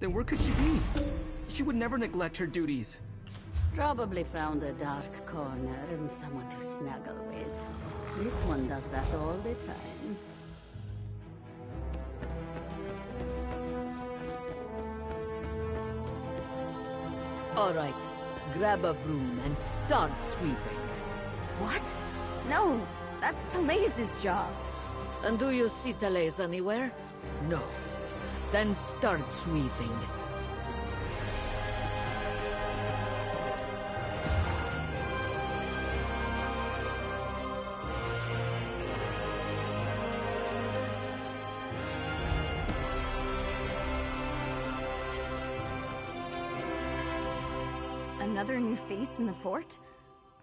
Then where could she be? She would never neglect her duties. Probably found a dark corner and someone to snuggle with. This one does that all the time. All right, grab a broom and start sweeping. What? No, that's Therese' job. And do you see Therese anywhere? No. Then start sweeping. Another new face in the fort?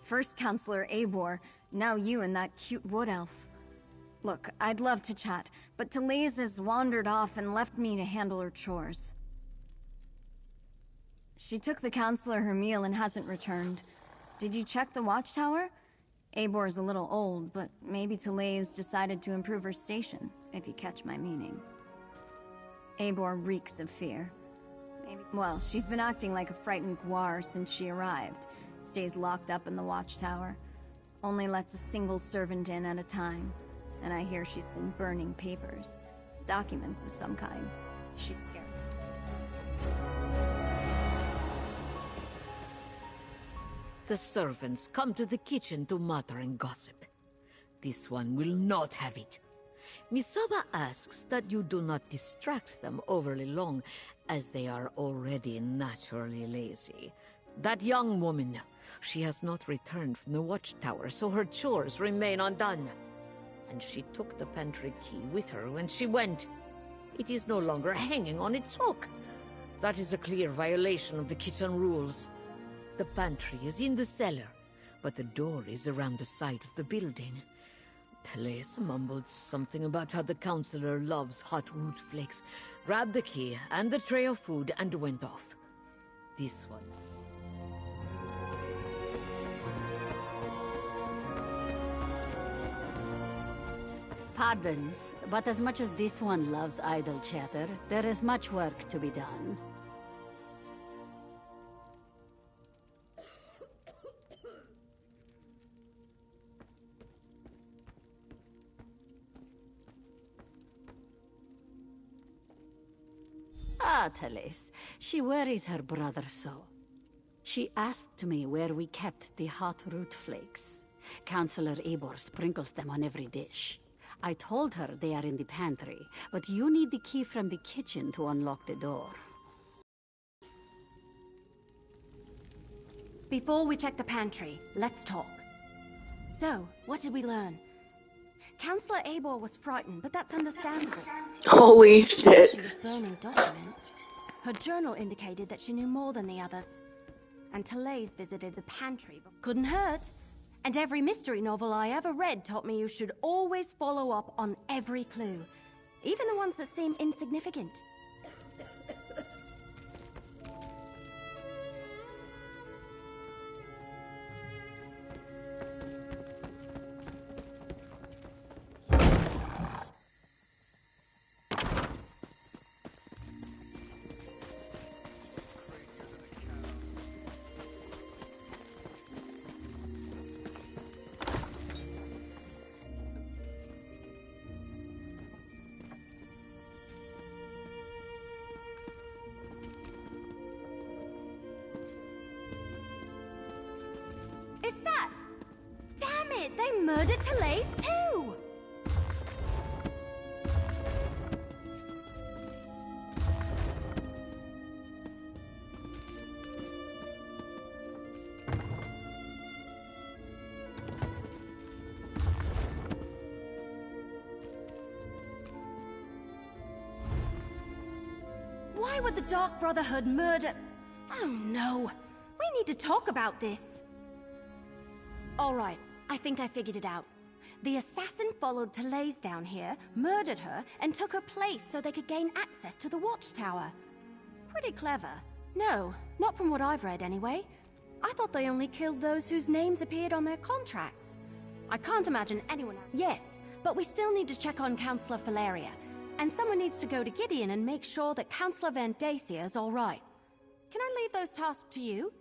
First Counselor Eivor, now you and that cute wood elf. Look, I'd love to chat, but Therese has wandered off and left me to handle her chores. She took the Counselor her meal and hasn't returned. Did you check the watchtower? Eivor's a little old, but maybe Therese decided to improve her station, if you catch my meaning. Eivor reeks of fear. Well, she's been acting like a frightened guar since she arrived. Stays locked up in the watchtower. Only lets a single servant in at a time. And I hear she's been burning papers. Documents of some kind. She's scared. The servants come to the kitchen to mutter and gossip. This one will not have it. Misaba asks that you do not distract them overly long, as they are already naturally lazy. That young woman, she has not returned from the watchtower, so her chores remain undone. And she took the pantry key with her when she went. It is no longer hanging on its hook. That is a clear violation of the kitchen rules. The pantry is in the cellar, but the door is around the side of the building. Therese mumbled something about how the counselor loves hot root flakes, grabbed the key and the tray of food and went off. This one. Pardons, but as much as this one loves idle chatter, there is much work to be done. Ah, Therese. She worries her brother so. She asked me where we kept the hot root flakes. Counselor Eivor sprinkles them on every dish. I told her they are in the pantry, but you need the key from the kitchen to unlock the door. Before we check the pantry, let's talk. So, what did we learn? Counselor Eivor was frightened, but that's understandable. Holy shit. She was burning documents. Her journal indicated that she knew more than the others. And Therese visited the pantry, but couldn't hurt. And every mystery novel I ever read taught me you should always follow up on every clue, even the ones that seem insignificant. Is that... Damn it! They murdered Therese too! Why would the Dark Brotherhood murder... Oh no! We need to talk about this! Alright, I think I figured it out. The assassin followed Therese down here, murdered her, and took her place so they could gain access to the watchtower. Pretty clever. No, not from what I've read anyway. I thought they only killed those whose names appeared on their contracts. I can't imagine anyone... Yes, but we still need to check on Counselor Valeria. And someone needs to go to Gideon and make sure that Counselor Van Dacia is all right. Can I leave those tasks to you?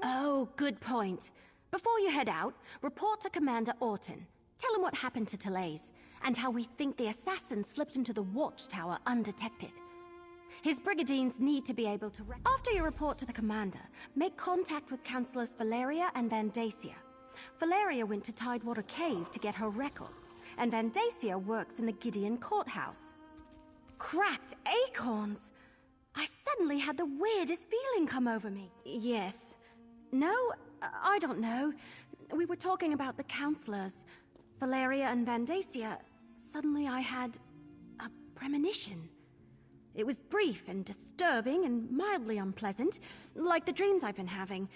Oh, good point. Before you head out, report to Commander Orton. Tell him what happened to Therese, and how we think the assassin slipped into the watchtower undetected. His brigandines need to be able to... After you report to the commander, make contact with Councillors Valeria and Van Dacia. Valeria went to Tidewater Cave to get her records, and Van Dacia works in the Gideon courthouse. Cracked acorns! I suddenly had the weirdest feeling come over me. Yes. No, I don't know. We were talking about the counselors, Valeria and Van Dacia. Suddenly I had a premonition. It was brief and disturbing and mildly unpleasant, like the dreams I've been having.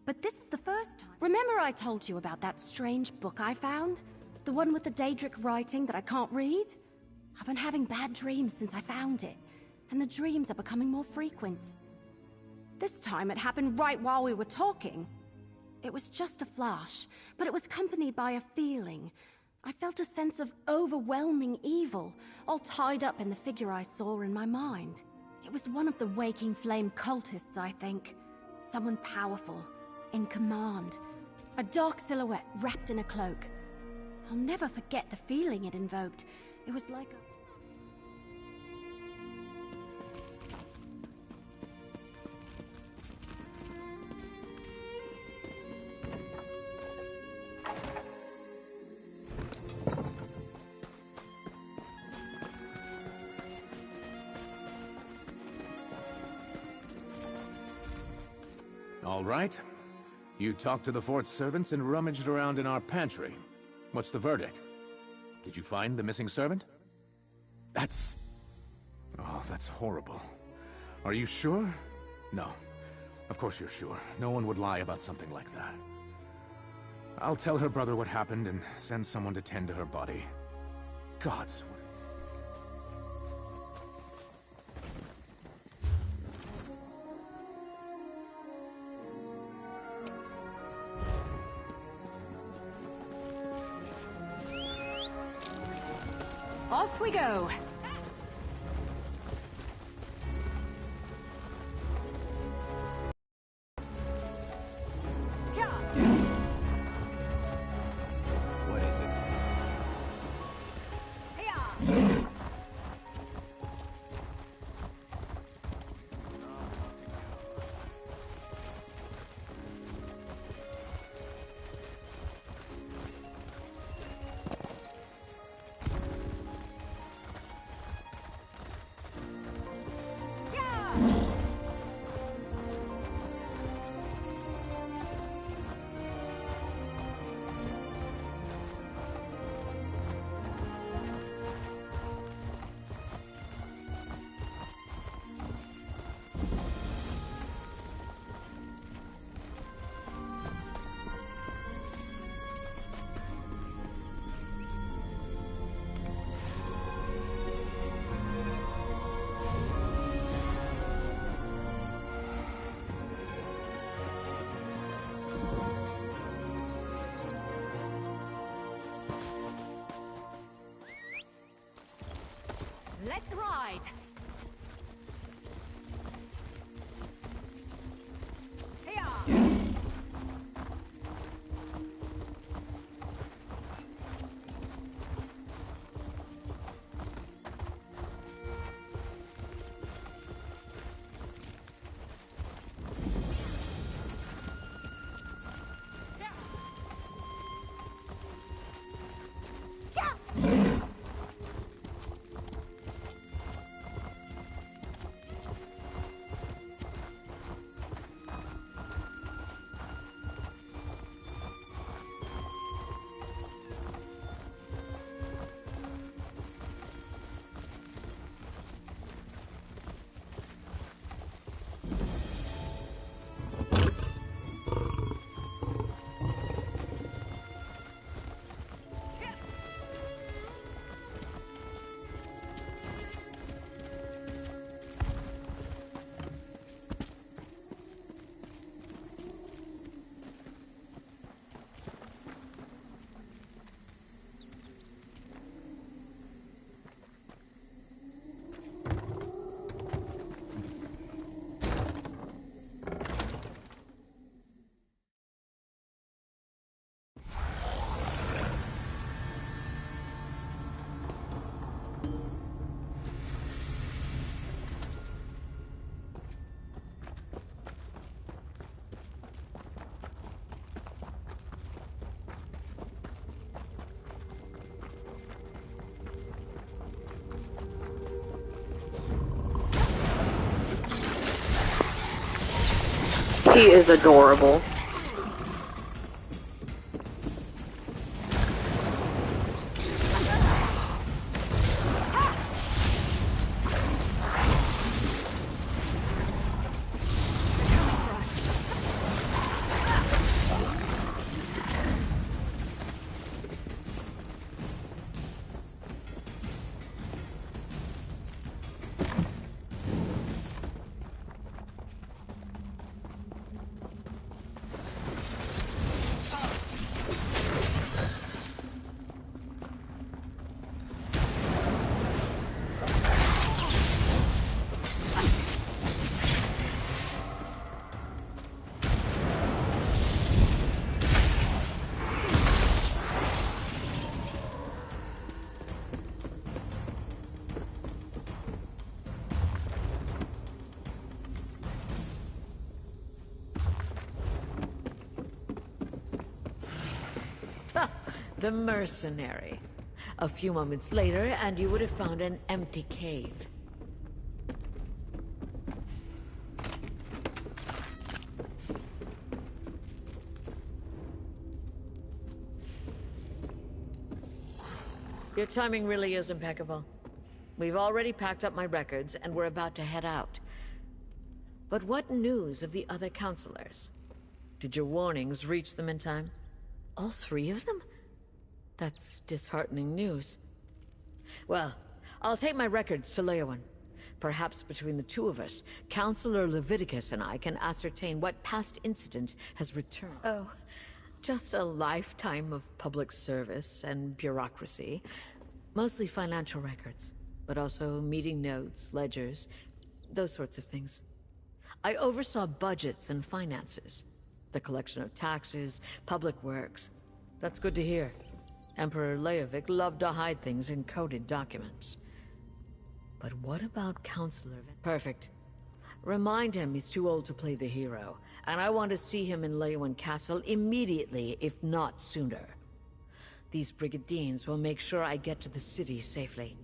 But this is the first time. Remember I told you about that strange book I found? The one with the Daedric writing that I can't read? I've been having bad dreams since I found it, and the dreams are becoming more frequent. This time it happened right while we were talking. It was just a flash, but it was accompanied by a feeling. I felt a sense of overwhelming evil, all tied up in the figure I saw in my mind. It was one of the Waking Flame cultists, I think. Someone powerful, in command. A dark silhouette wrapped in a cloak. I'll never forget the feeling it invoked. It was like a... All right. You talked to the fort's servants and rummaged around in our pantry. What's the verdict? Did you find the missing servant? That's... Oh, that's horrible. Are you sure? No. Of course you're sure. No one would lie about something like that. I'll tell her brother what happened and send someone to tend to her body. Gods, Off we go! what is it? Let's ride! He is adorable. The mercenary. A few moments later, and you would have found an empty cave. Your timing really is impeccable. We've already packed up my records, and we're about to head out. But what news of the other counselors? Did your warnings reach them in time? All three of them? That's disheartening news. Well, I'll take my records to Leowen. Perhaps between the two of us, Counselor Leviticus and I can ascertain what past incident has returned. Oh, just a lifetime of public service and bureaucracy. Mostly financial records, but also meeting notes, ledgers, those sorts of things. I oversaw budgets and finances, the collection of taxes, public works. That's good to hear. Emperor Leovic loved to hide things in coded documents. But what about Counselor Perfect. Remind him he's too old to play the hero, and I want to see him in Leowen Castle immediately, if not sooner. These brigadines will make sure I get to the city safely.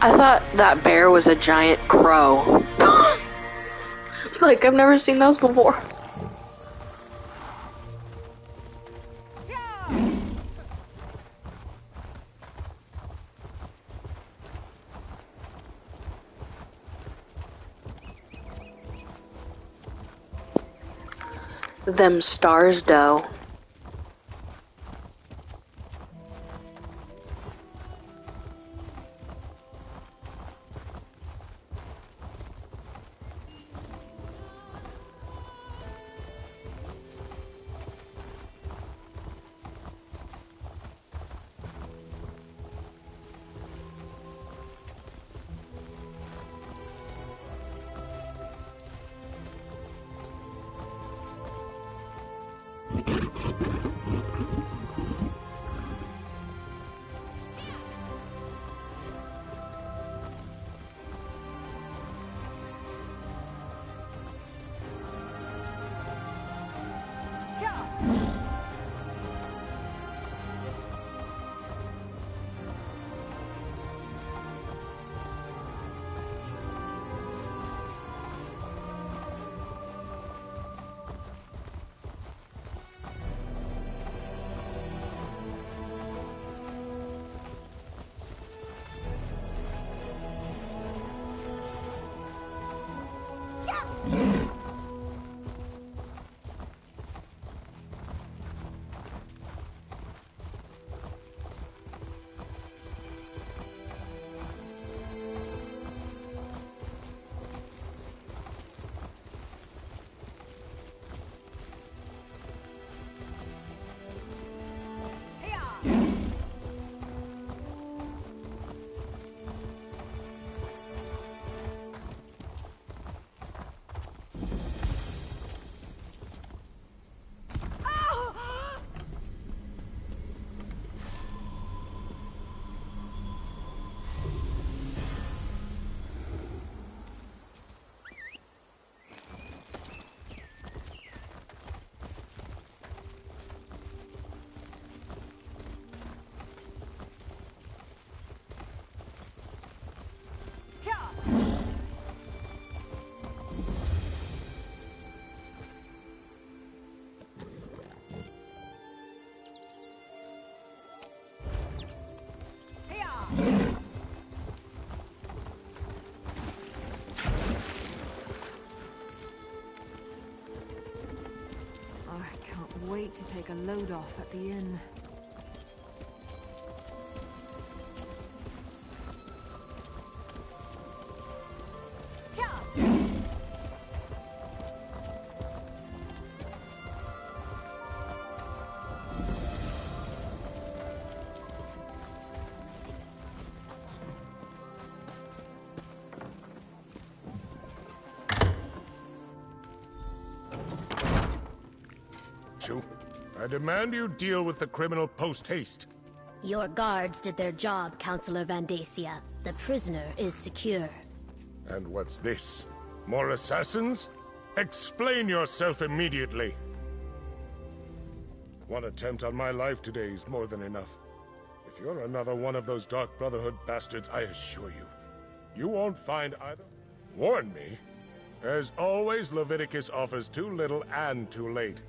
I thought that bear was a giant crow. Like, I've never seen those before. Them stars, though. to take a load off at the inn. I demand you deal with the criminal post-haste. Your guards did their job, Counselor Vandacia. The prisoner is secure. And what's this? More assassins? Explain yourself immediately! One attempt on my life today is more than enough. If you're another one of those Dark Brotherhood bastards, I assure you, you won't find either. Warn me? As always, Leviticus offers too little and too late.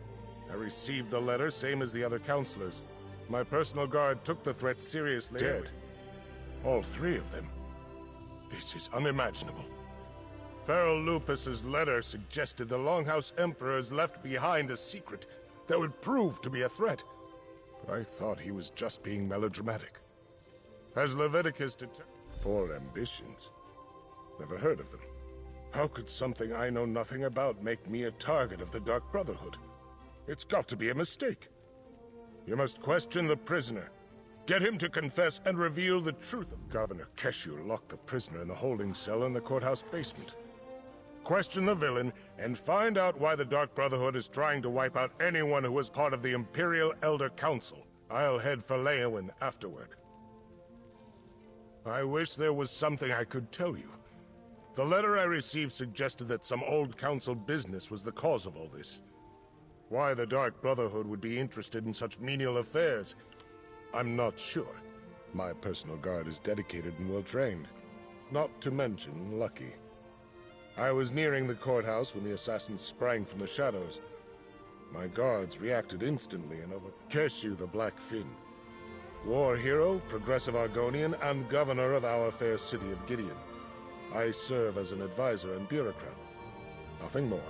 I received the letter, same as the other counselors. My personal guard took the threat seriously. Dead. All three of them. This is unimaginable. Feral Lupus's letter suggested the Longhouse Emperors left behind a secret that would prove to be a threat. But I thought he was just being melodramatic. Has Leviticus detected 4 ambitions? Never heard of them. How could something I know nothing about make me a target of the Dark Brotherhood? It's got to be a mistake. You must question the prisoner. Get him to confess and reveal the truth. Governor Keshu locked the prisoner in the holding cell in the courthouse basement. Question the villain and find out why the Dark Brotherhood is trying to wipe out anyone who was part of the Imperial Elder Council. I'll head for Leowin afterward. I wish there was something I could tell you. The letter I received suggested that some old council business was the cause of all this. Why the Dark Brotherhood would be interested in such menial affairs, I'm not sure. My personal guard is dedicated and well-trained. Not to mention lucky. I was nearing the courthouse when the assassins sprang from the shadows. My guards reacted instantly and over Keshu the Black Fin. War hero, progressive Argonian, and governor of our fair city of Gideon. I serve as an advisor and bureaucrat. Nothing more.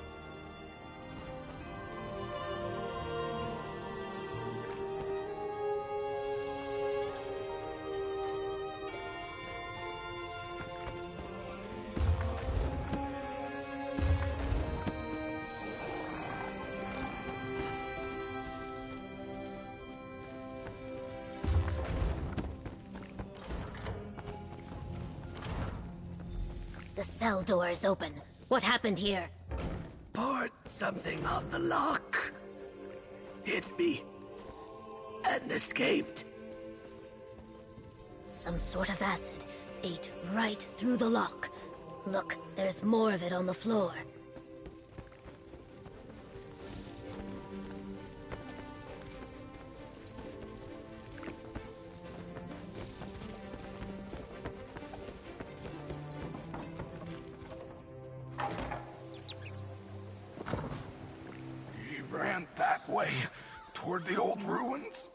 The cell door is open. What happened here? Poured something on the lock. Hit me. And escaped. Some sort of acid ate right through the lock. Look, there's more of it on the floor. He ran that way, toward the old ruins.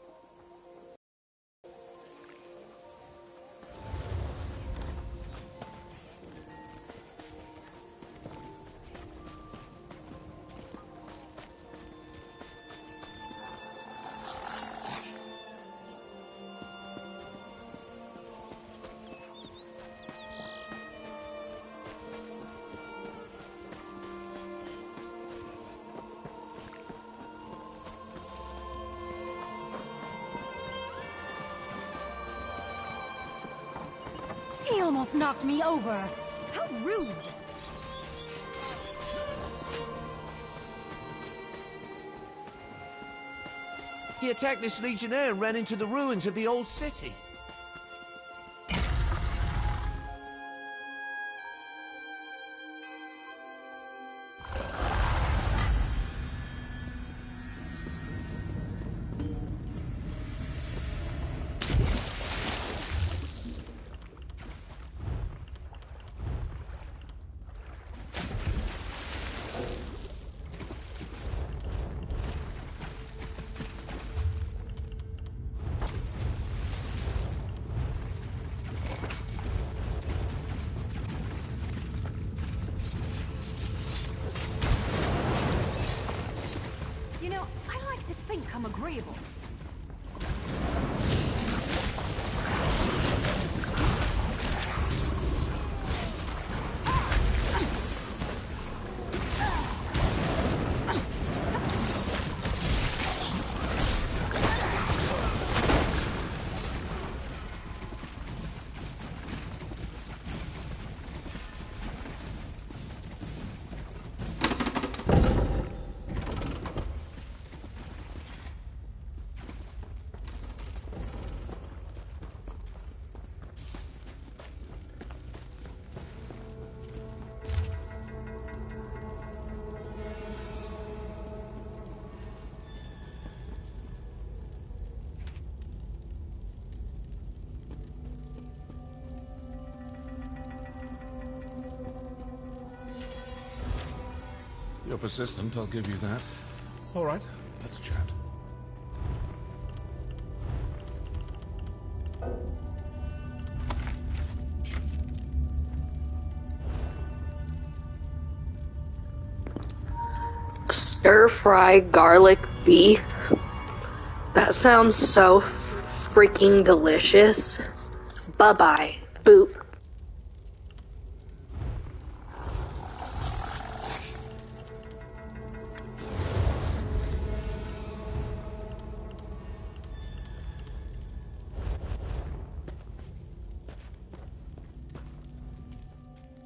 He almost knocked me over. How rude. He attacked this legionnaire and ran into the ruins of the old city. agreeable. You're persistent, I'll give you that. All right, let's chat. Stir-fry garlic beef? That sounds so freaking delicious. Bye-bye. Boop.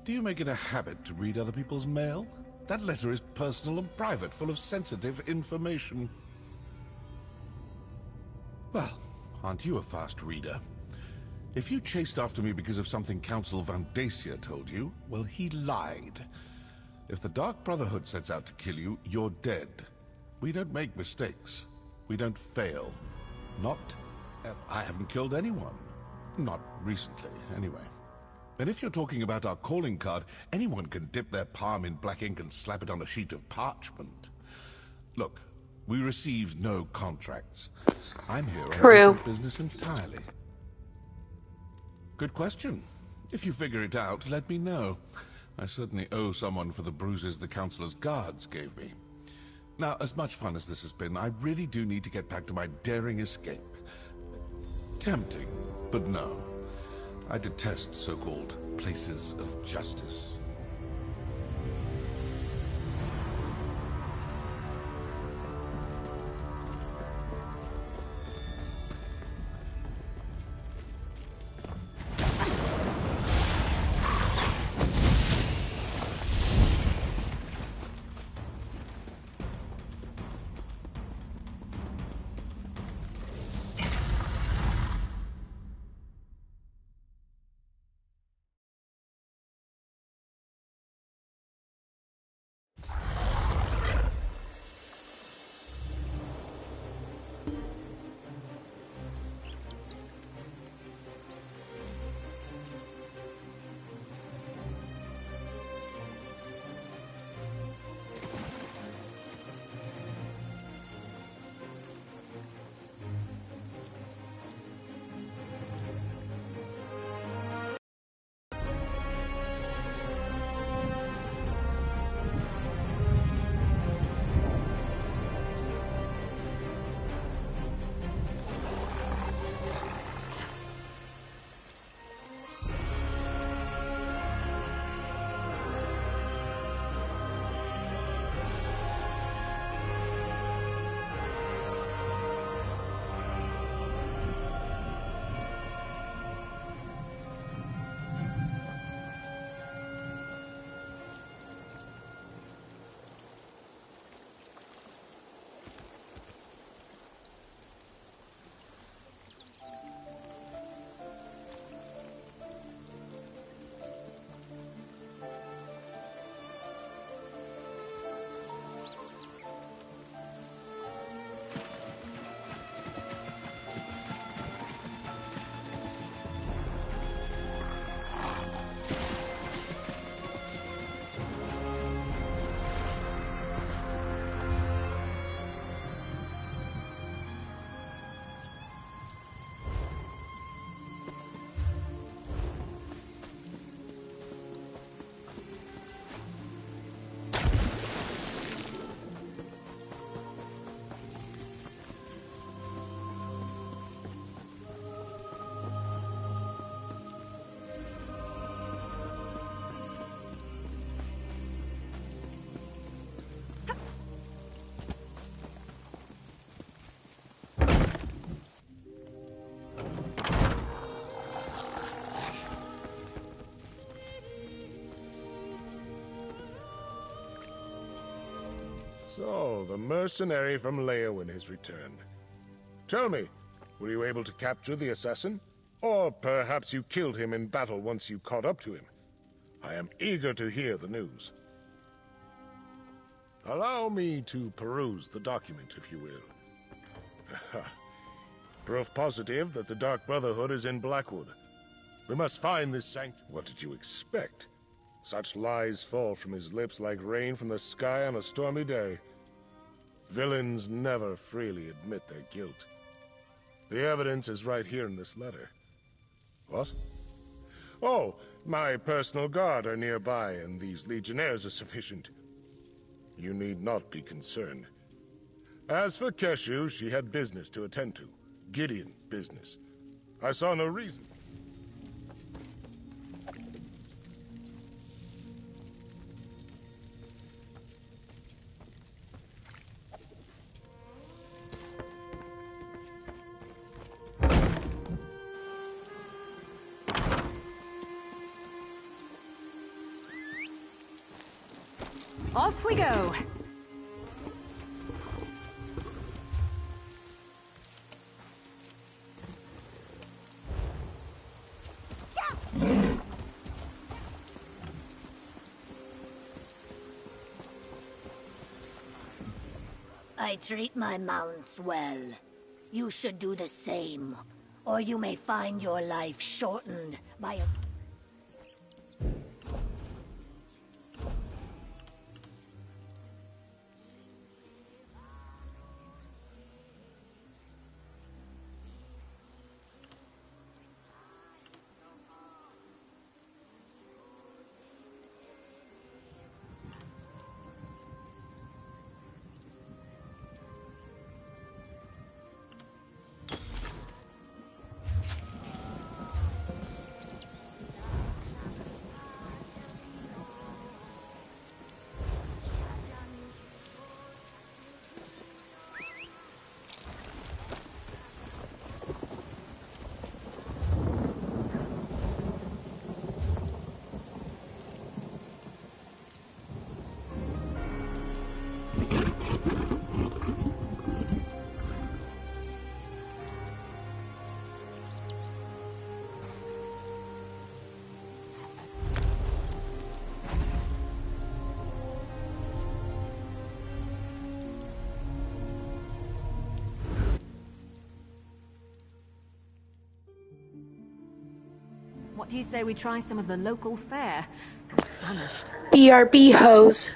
Do you make it a habit to read other people's mail? That letter is personal and private, full of sensitive information. Well, aren't you a fast reader? If you chased after me because of something Council Van Dacia told you, well, he lied. If the Dark Brotherhood sets out to kill you, you're dead. We don't make mistakes. We don't fail. Not ever. I haven't killed anyone. Not recently, anyway. And if you're talking about our calling card, anyone can dip their palm in black ink and slap it on a sheet of parchment. Look, we received no contracts. I'm here on different business entirely. Good question. If you figure it out, let me know. I certainly owe someone for the bruises the Councilor's guards gave me. Now, as much fun as this has been, I really do need to get back to my daring escape. Tempting, but no. I detest so-called places of justice. So, the mercenary from Leowin has returned. Tell me, were you able to capture the assassin? Or perhaps you killed him in battle once you caught up to him? I am eager to hear the news. Allow me to peruse the document, if you will. Proof positive that the Dark Brotherhood is in Blackwood. We must find this sanctuary. What did you expect? Such lies fall from his lips like rain from the sky on a stormy day. Villains never freely admit their guilt. The evidence is right here in this letter. What? Oh, my personal guard are nearby, and these legionnaires are sufficient. You need not be concerned. As for Keshu, she had business to attend to. Gideon business. I saw no reason. Off we go! I treat my mounts well. You should do the same, or you may find your life shortened by a... What do you say we try some of the local fare? I'm famished. BRB hose.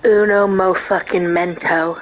Uno mo fucking mento.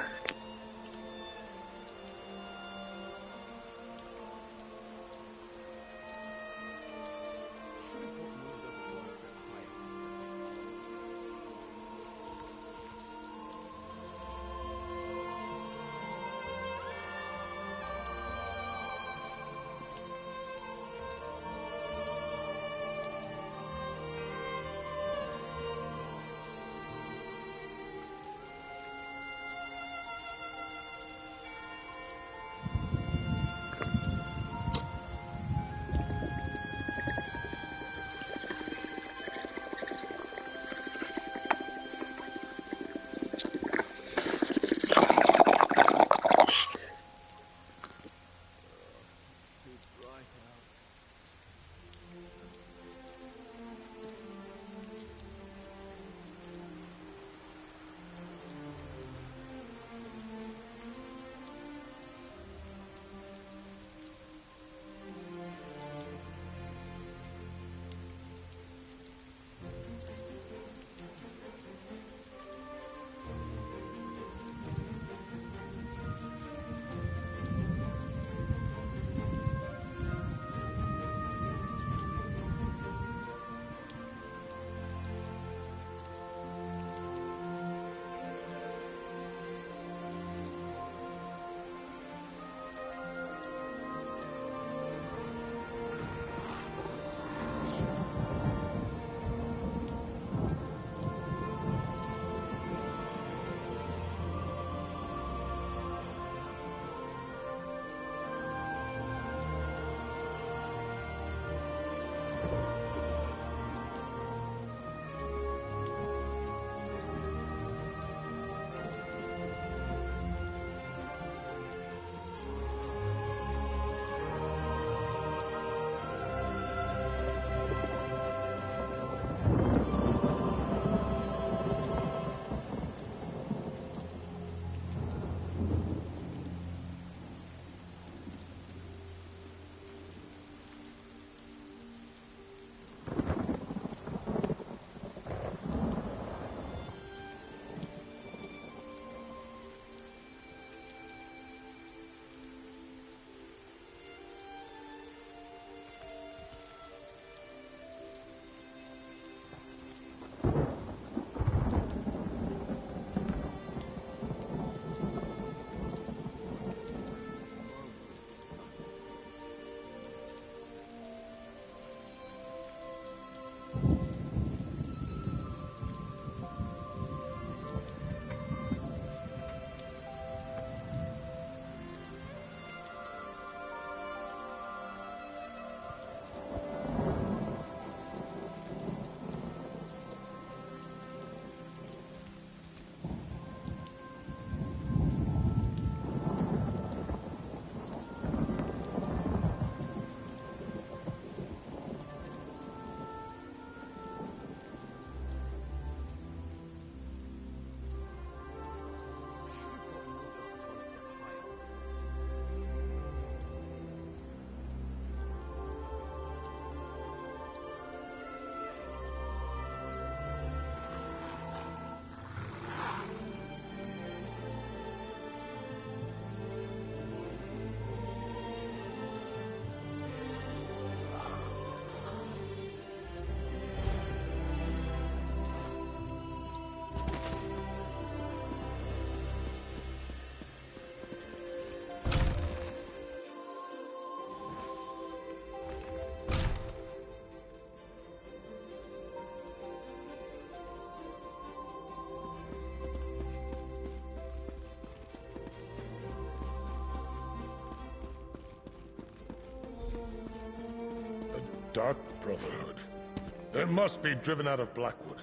Dark Brotherhood. They must be driven out of Blackwood.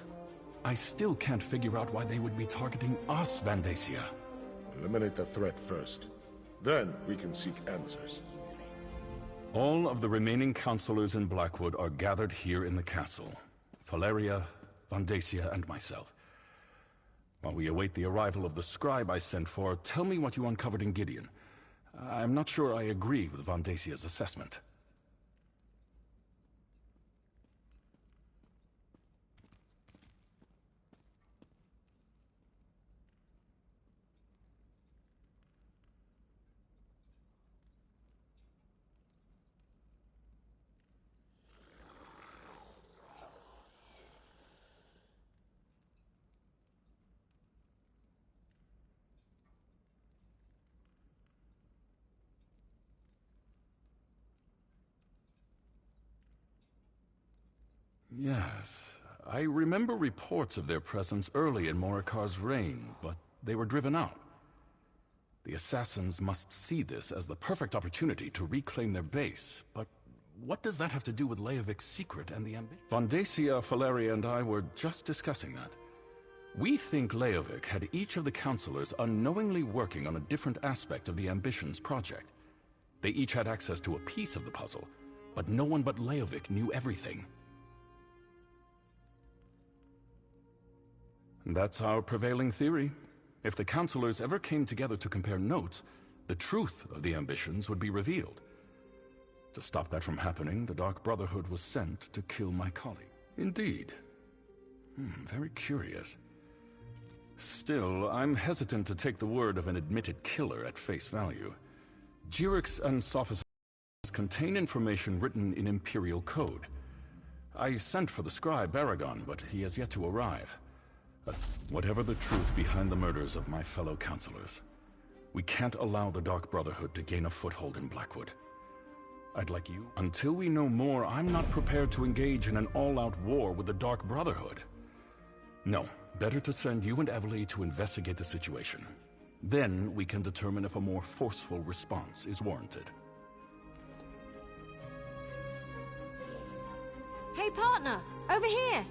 I still can't figure out why they would be targeting us, Vandacia. Eliminate the threat first. Then we can seek answers. All of the remaining counselors in Blackwood are gathered here in the castle. Valeria, Vandacia, and myself. While we await the arrival of the scribe I sent for, tell me what you uncovered in Gideon. I'm not sure I agree with Vandacia's assessment. Yes. I remember reports of their presence early in Morikar's reign, but they were driven out. The assassins must see this as the perfect opportunity to reclaim their base, but what does that have to do with Leovik's secret and the ambition? Vandacia, Valeria, and I were just discussing that. We think Leovik had each of the counselors unknowingly working on a different aspect of the Ambitions project. They each had access to a piece of the puzzle, but no one but Leovik knew everything. That's our prevailing theory. If the counselors ever came together to compare notes, the truth of the Ambitions would be revealed. To stop that from happening, the Dark Brotherhood was sent to kill my colleague. Indeed. Very curious. Still, I'm hesitant to take the word of an admitted killer at face value. Jirik's and Sophis contain information written in Imperial code. I sent for the scribe Aragon, but he has yet to arrive. Whatever the truth behind the murders of my fellow counselors, we can't allow the Dark Brotherhood to gain a foothold in Blackwood. I'd like you. Until we know more, I'm not prepared to engage in an all-out war with the Dark Brotherhood. No, better to send you and Evely to investigate the situation. Then we can determine if a more forceful response is warranted. Hey, partner! Over here!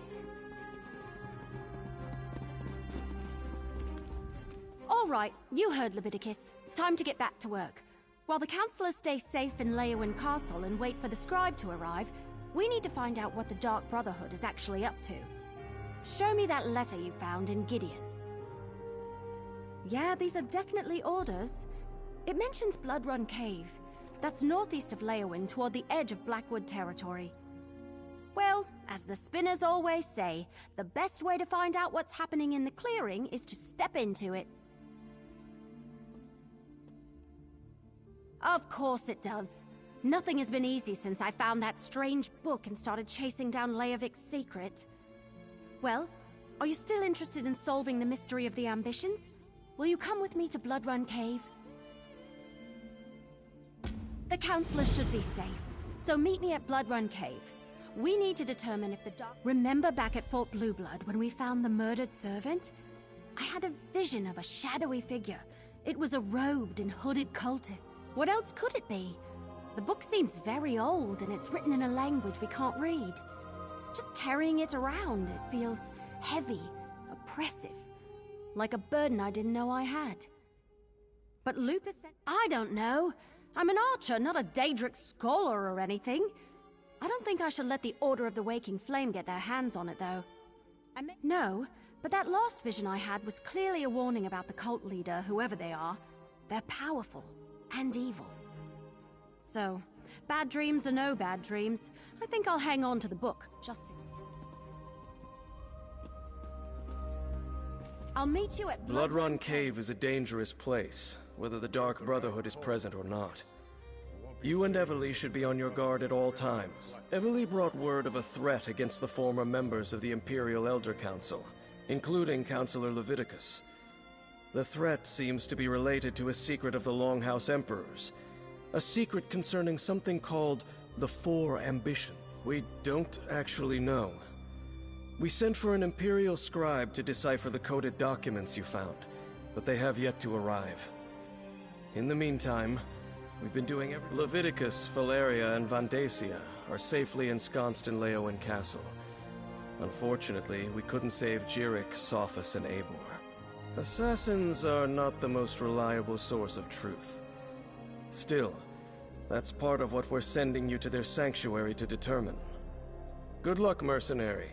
All right, you heard Leviticus. Time to get back to work. While the counselors stay safe in Leyawiin Castle and wait for the scribe to arrive, we need to find out what the Dark Brotherhood is actually up to. Show me that letter you found in Gideon. Yeah, these are definitely orders. It mentions Bloodrun Cave. That's northeast of Leyawiin toward the edge of Blackwood territory. Well, as the spinners always say, the best way to find out what's happening in the clearing is to step into it. Of course it does. Nothing has been easy since I found that strange book and started chasing down Leovik's secret. Well, are you still interested in solving the mystery of the Ambitions? Will you come with me to Bloodrun Cave? The counselors should be safe, so meet me at Bloodrun Cave. We need to determine if the Dark... Remember back at Fort Blueblood when we found the murdered servant? I had a vision of a shadowy figure. It was a robed and hooded cultist. What else could it be? The book seems very old and it's written in a language we can't read. Just carrying it around, it feels heavy, oppressive, like a burden I didn't know I had. But Lupus said, I don't know. I'm an archer, not a Daedric scholar or anything. I don't think I should let the Order of the Waking Flame get their hands on it, though. No, but that last vision I had was clearly a warning about the cult leader, whoever they are. They're powerful and evil. So, bad dreams are no bad dreams. I think I'll hang on to the book, just in... I'll meet you at Bloodrun Cave is a dangerous place, whether the Dark Brotherhood is present or not. You and Evely should be on your guard at all times. Evely brought word of a threat against the former members of the Imperial Elder Council, including Councillor Leviticus. The threat seems to be related to a secret of the Longhouse Emperors. A secret concerning something called the Four Ambition. We don't actually know. We sent for an Imperial scribe to decipher the coded documents you found, but they have yet to arrive. In the meantime, we've been doing everything. Leviticus, Valeria, and Vandacia are safely ensconced in Leyawiin Castle. Unfortunately, we couldn't save Jirik, Sophis, and Eivor. Assassins are not the most reliable source of truth. Still, that's part of what we're sending you to their sanctuary to determine. Good luck, mercenary.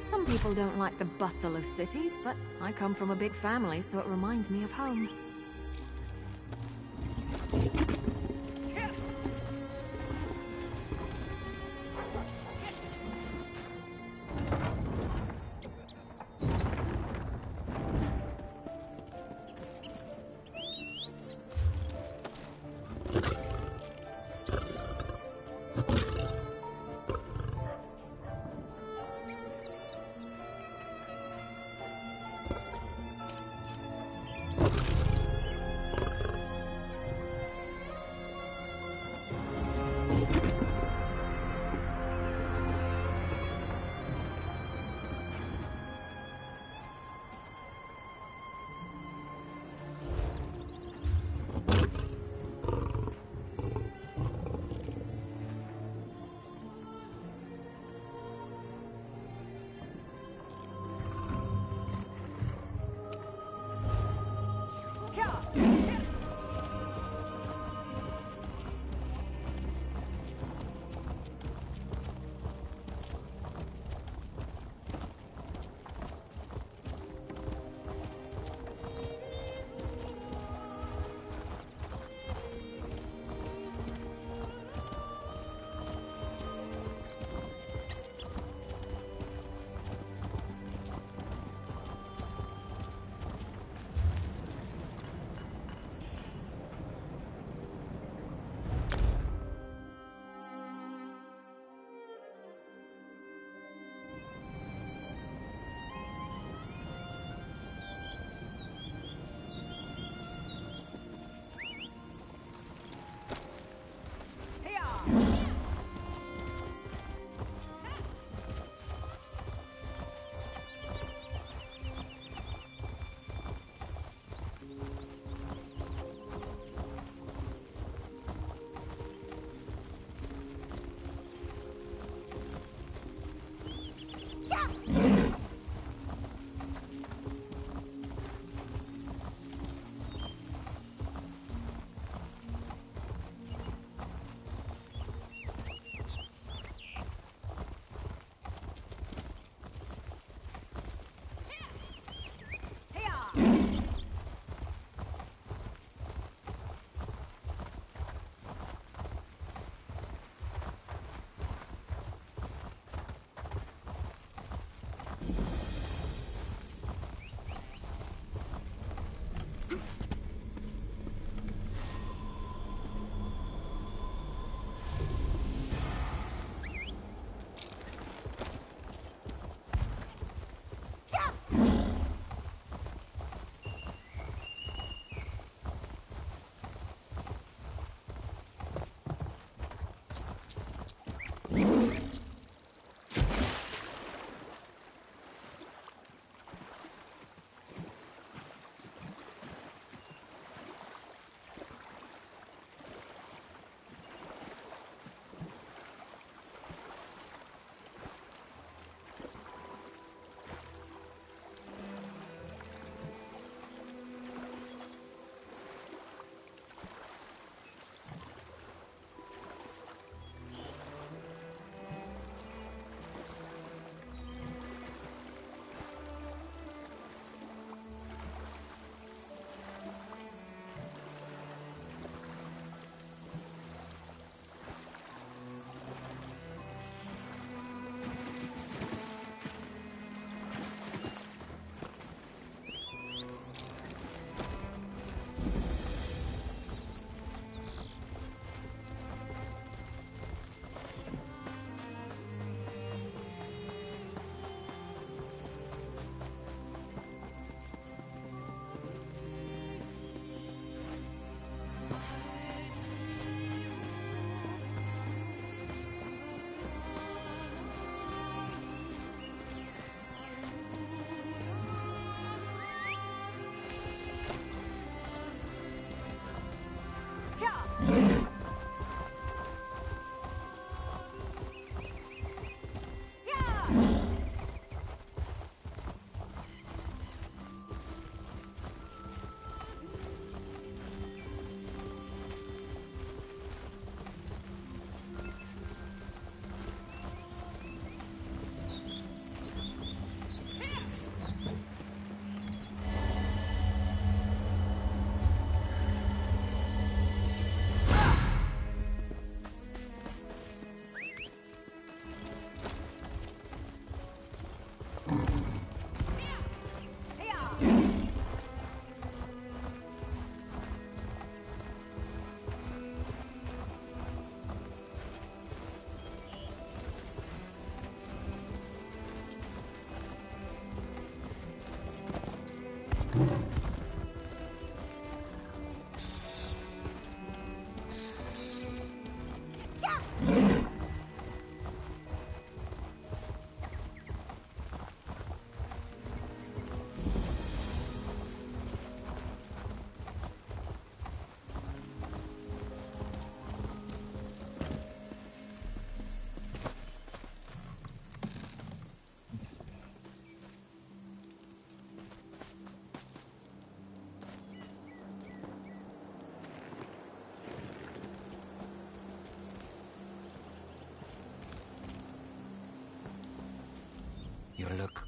Some people don't like the bustle of cities, but I come from a big family, so it reminds me of home.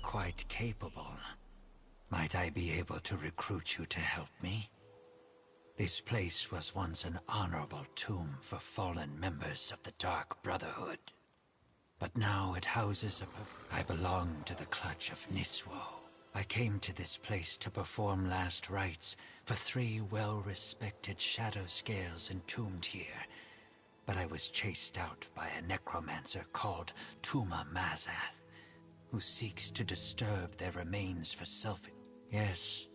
quite capable. Might I be able to recruit you to help me? This place was once an honorable tomb for fallen members of the Dark Brotherhood. But now it houses I belong to the clutch of Niswo. I came to this place to perform last rites for 3 well-respected shadow scales entombed here. But I was chased out by a necromancer called Tuma Mazath, who seeks to disturb their remains for self... Yes,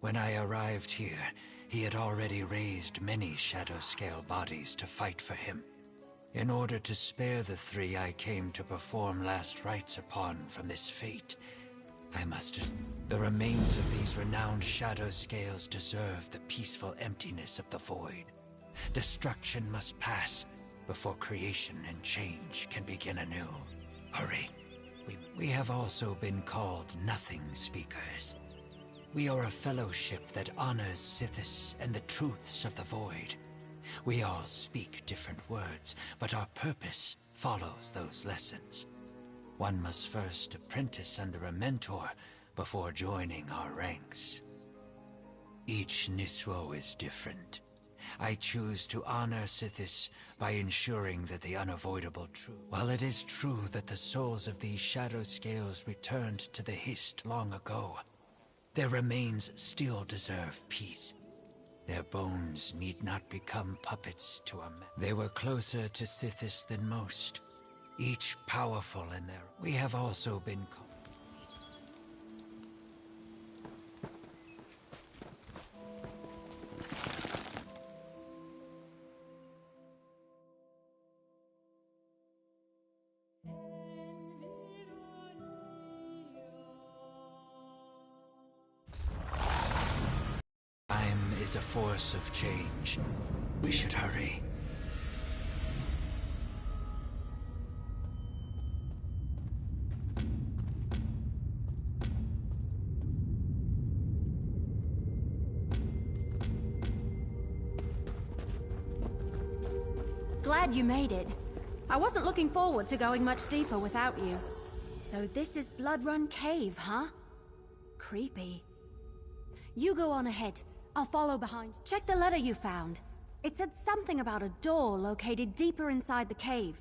when I arrived here, he had already raised many shadow scale bodies to fight for him. In order to spare the 3 I came to perform last rites upon from this fate, I must just... The remains of these renowned shadow scales deserve the peaceful emptiness of the void. Destruction must pass before creation and change can begin anew. Hurry. We have also been called Nothing Speakers. We are a fellowship that honors Sithis and the truths of the void. We all speak different words, but our purpose follows those lessons. One must first apprentice under a mentor before joining our ranks. Each Niswo is different. I choose to honor Sithis by ensuring that the unavoidable truth. While it is true that the souls of these shadow scales returned to the Hist long ago, their remains still deserve peace. Their bones need not become puppets to a man. They were closer to Sithis than most, each powerful in their... We have also been... Time is a force of change. We should hurry. Glad you made it. I wasn't looking forward to going much deeper without you. So this is Blood Run Cave, huh? Creepy. You go on ahead. I'll follow behind. Check the letter you found. It said something about a door located deeper inside the cave.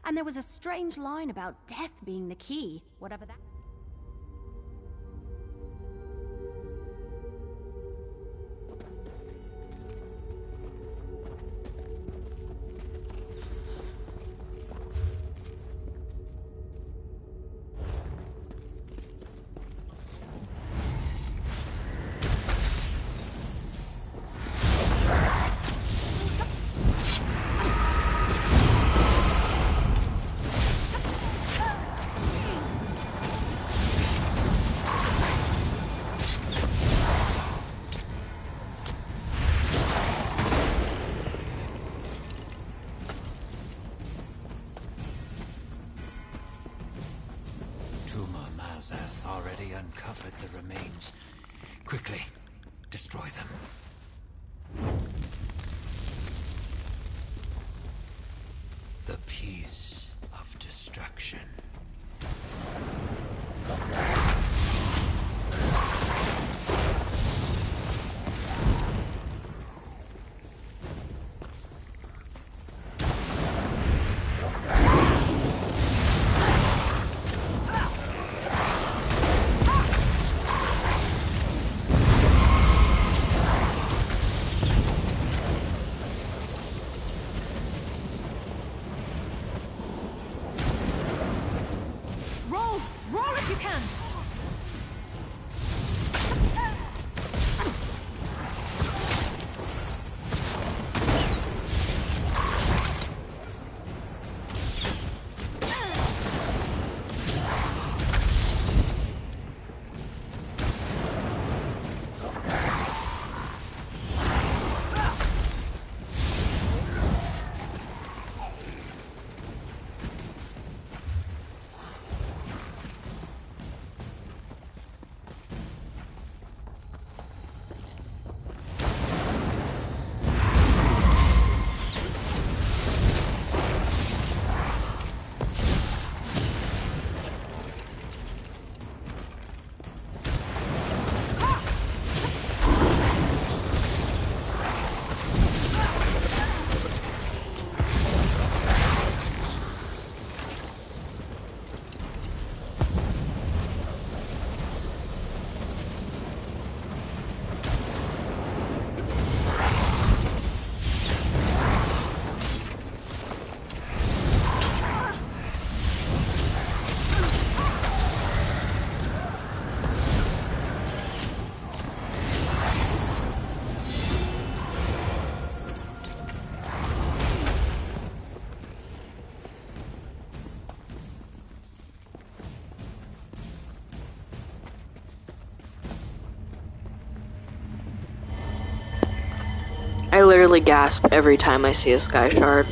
And there was a strange line about death being the key, whatever that... Mazath already uncovered the remains. Quickly, destroy them. The peace of destruction. literally gasp every time I see a sky shard.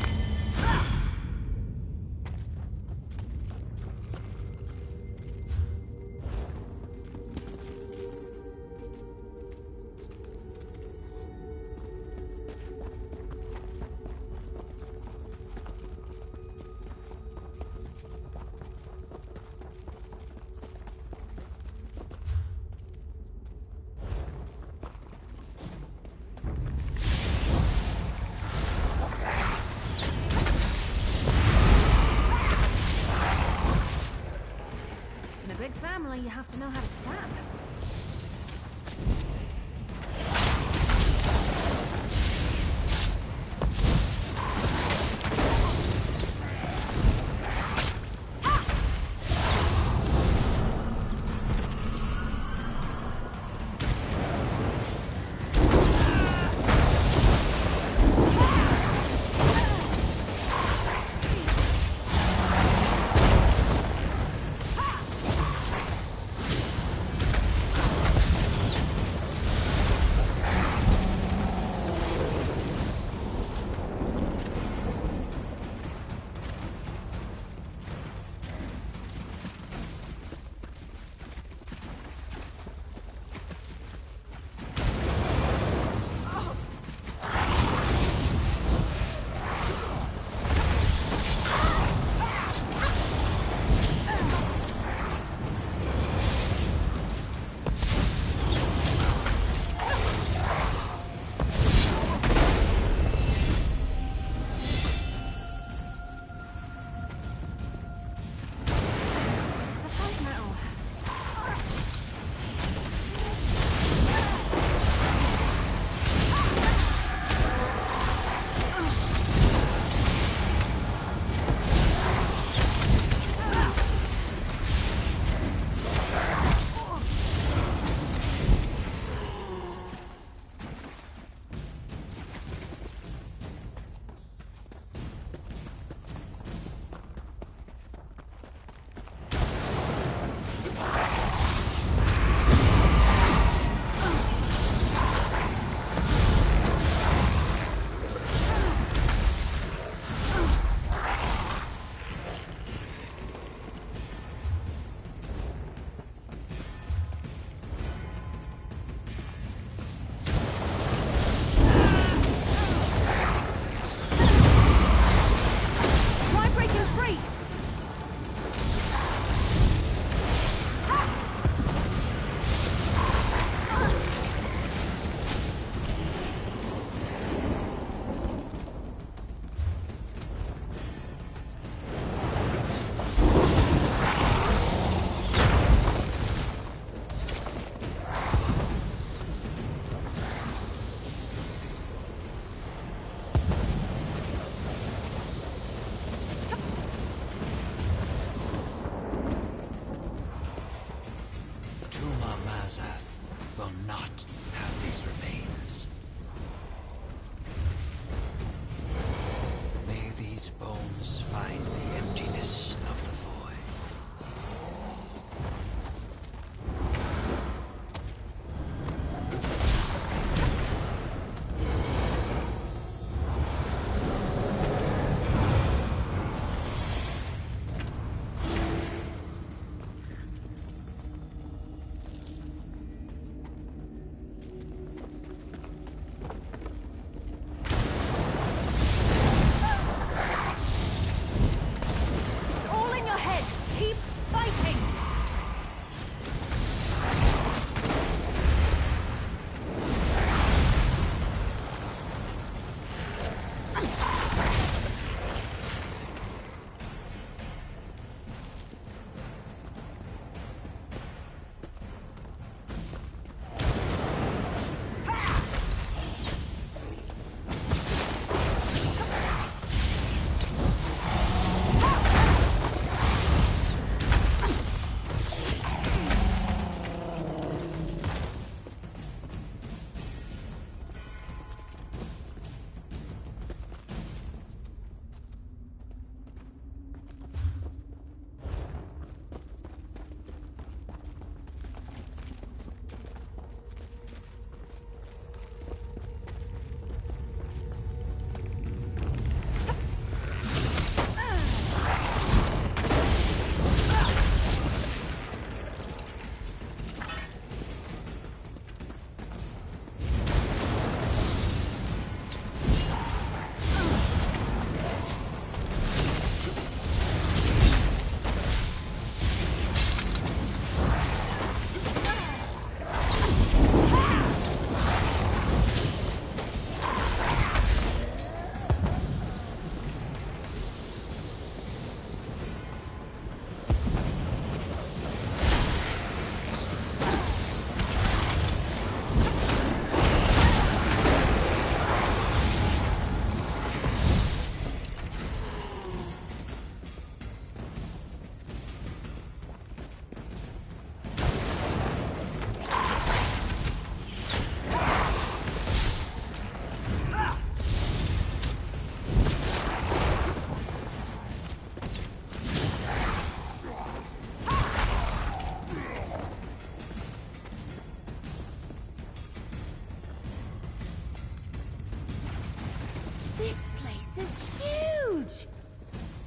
In a big family, you have to know how to stab. Will not have these remains. May these bones find the emptiness of the void.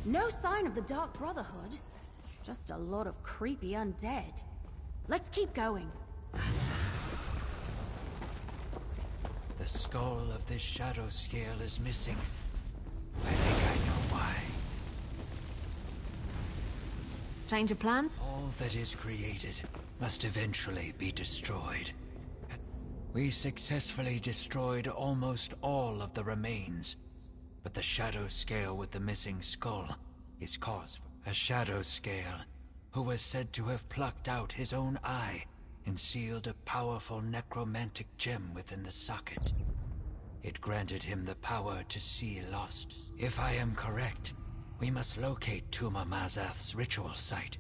No sign of the Dark Brotherhood. Just a lot of creepy undead. Let's keep going. The skull of this shadow scale is missing. I think I know why. Change of plans? All that is created must eventually be destroyed. We successfully destroyed almost all of the remains, but the shadow scale with the missing skull is cause for a shadow scale who was said to have plucked out his own eye and sealed a powerful necromantic gem within the socket. It granted him the power to see lost. If I am correct, we must locate Tuma Mazath's ritual site.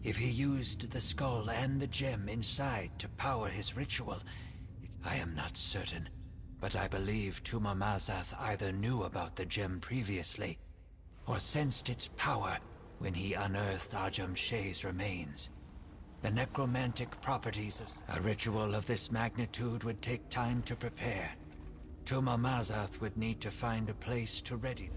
If he used the skull and the gem inside to power his ritual, I am not certain, but I believe Tuma Mazath either knew about the gem previously, or sensed its power when he unearthed Ajum Shay's remains. The necromantic properties of a ritual of this magnitude would take time to prepare. Tuma Mazath would need to find a place to ready.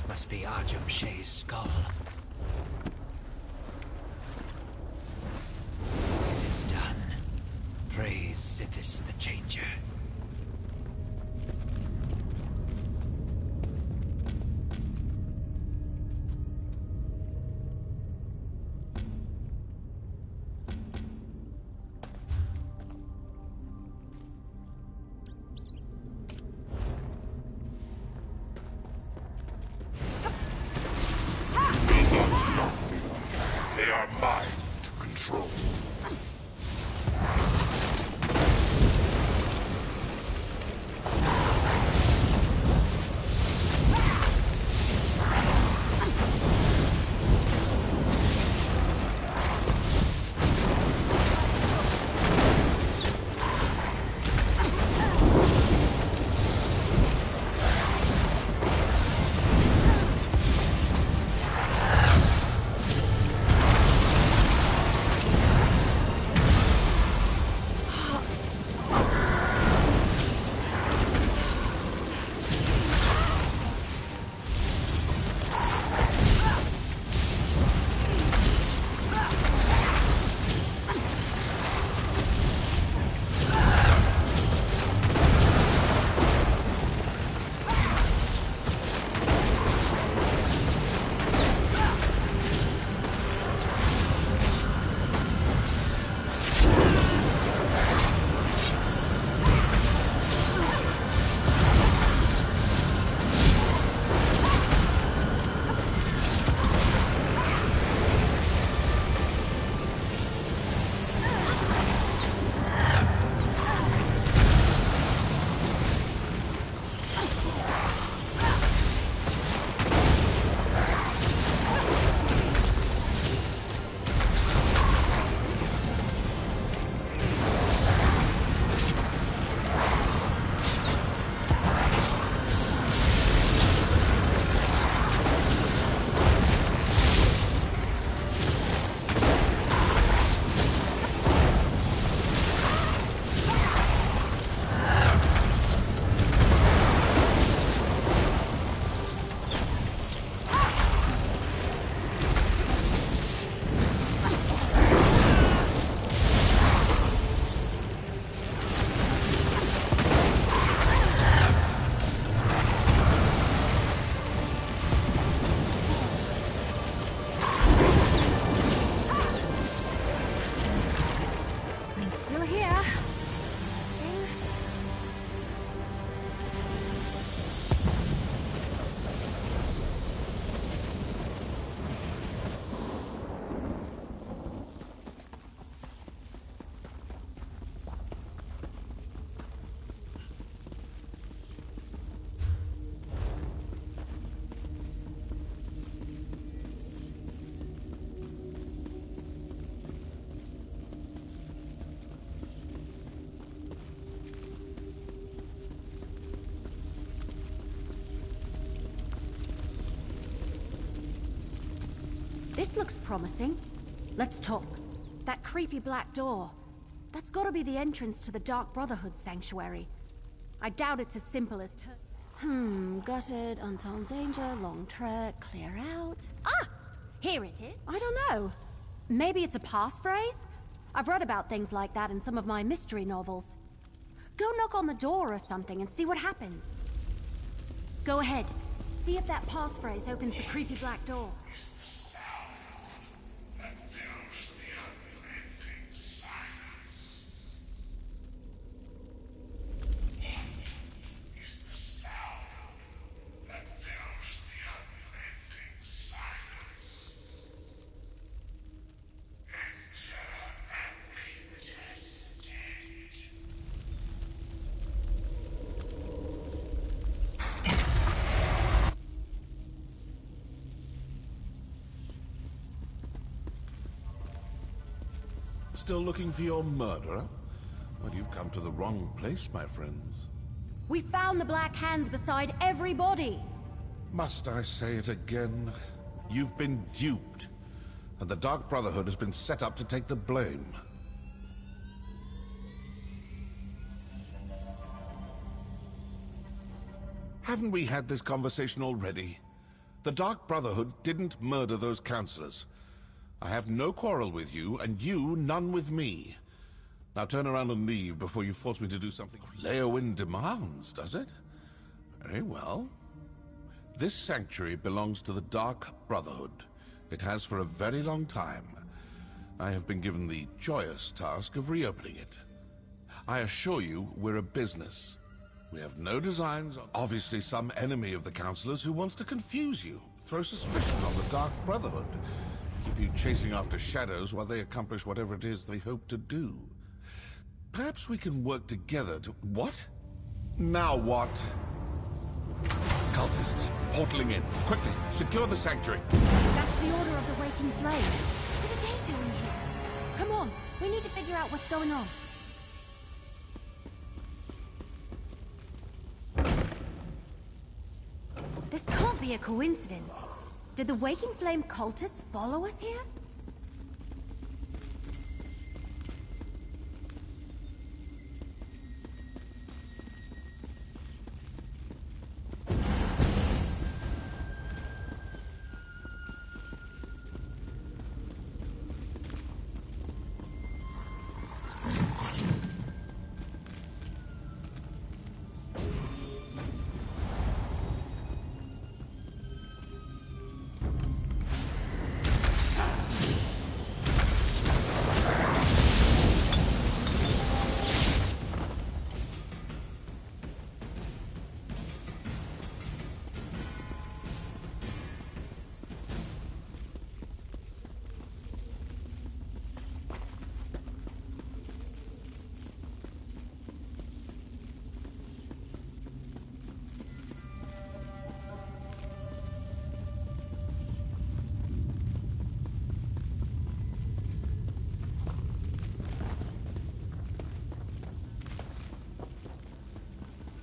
Must be Ajum Shay's skull. It is done. Praise Sithis the Changer. They are mine to control. This looks promising. Let's talk. That creepy black door. That's gotta be the entrance to the Dark Brotherhood sanctuary. I doubt it's as simple as gutted, untold danger, long trek, clear out. Ah! Here it is. I don't know. Maybe it's a passphrase? I've read about things like that in some of my mystery novels. Go knock on the door or something and see what happens. Go ahead. See if that passphrase opens the creepy black door. Still looking for your murderer? Well, you've come to the wrong place, my friends. We found the Black Hands beside every body. Must I say it again? You've been duped, and the Dark Brotherhood has been set up to take the blame. Haven't we had this conversation already? The Dark Brotherhood didn't murder those counselors. I have no quarrel with you, and you none with me. Now turn around and leave before you force me to do something Leowyn demands, does it? Very well. This sanctuary belongs to the Dark Brotherhood. It has for a very long time. I have been given the joyous task of reopening it. I assure you, we're a business. We have no designs on obviously some enemy of the counselors who wants to confuse you, throw suspicion on the Dark Brotherhood. Keep you chasing after shadows while they accomplish whatever it is they hope to do. Perhaps we can work together to... What? Now what? Cultists, portaling in. Quickly, secure the sanctuary. That's the Order of the Waking Flame. What are they doing here? Come on, we need to figure out what's going on. This can't be a coincidence. Did the Waking Flame cultists follow us here?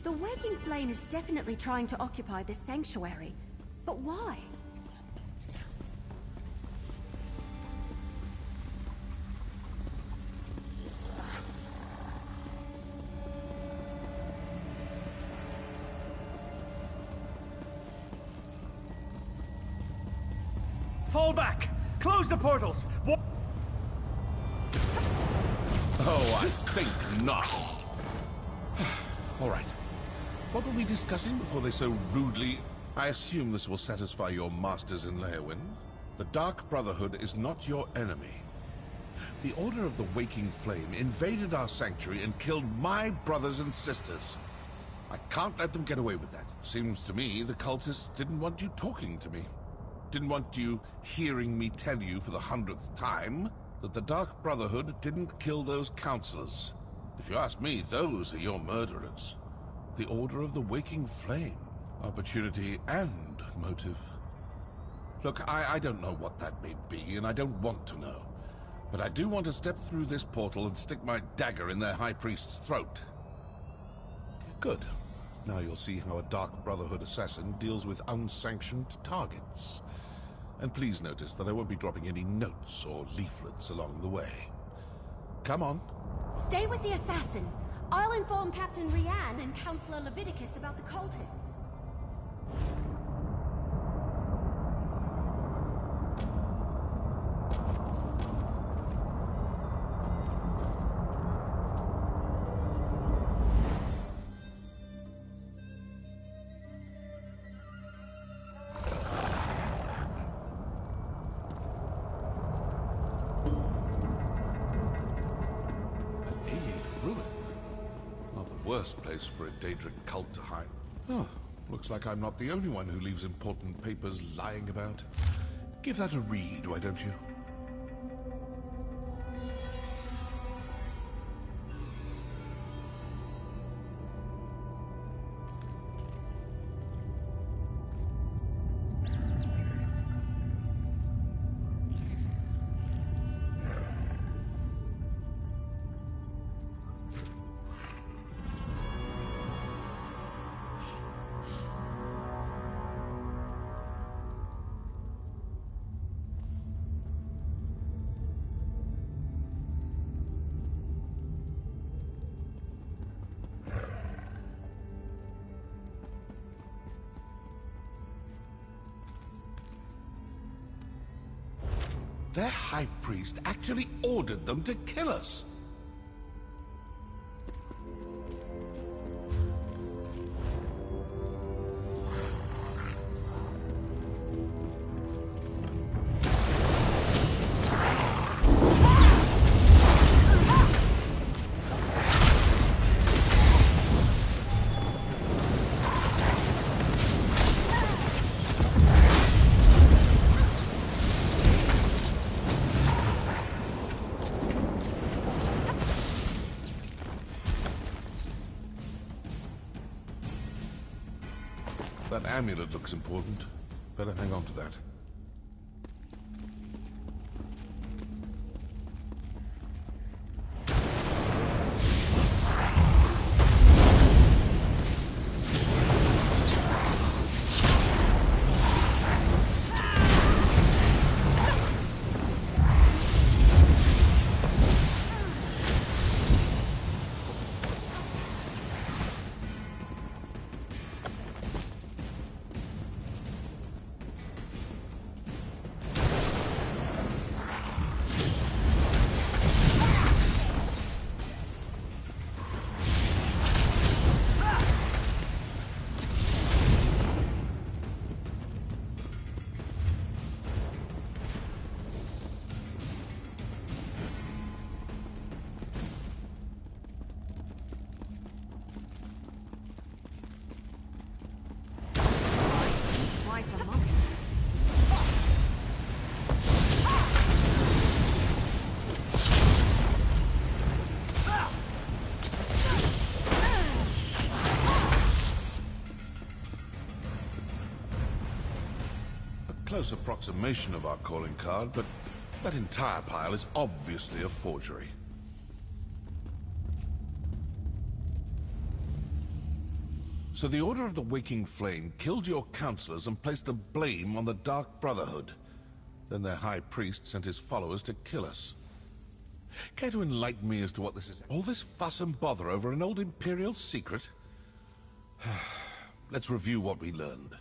The Waking Flame is definitely trying to occupy this sanctuary. But why? Fall back! Close the portals! Oh, I think not. All right. What were we discussing before they so rudely... I assume this will satisfy your masters in Leowyn. The Dark Brotherhood is not your enemy. The Order of the Waking Flame invaded our sanctuary and killed my brothers and sisters. I can't let them get away with that. Seems to me the cultists didn't want you talking to me. Didn't want you hearing me tell you for the 100th time that the Dark Brotherhood didn't kill those counselors. If you ask me, those are your murderers. The Order of the Waking Flame. Opportunity and motive. Look, I don't know what that may be, and I don't want to know. But I do want to step through this portal and stick my dagger in their High Priest's throat. Good. Now you'll see how a Dark Brotherhood assassin deals with unsanctioned targets. And please notice that I won't be dropping any notes or leaflets along the way. Come on. Stay with the assassin. I'll inform Captain Rianne and Counselor Leviticus about the cultists. Worst place for a Daedric cult to hide. Oh, looks like I'm not the only one who leaves important papers lying about. Give that a read, why don't you? Their high priest actually ordered them to kill us. That amulet looks important. Better hang on to that. Close approximation of our calling card, but that entire pile is obviously a forgery. So the Order of the Waking Flame killed your counselors and placed the blame on the Dark Brotherhood. Then their high priest sent his followers to kill us. Care to enlighten me as to what this is? All this fuss and bother over an old Imperial secret? Let's review what we learned.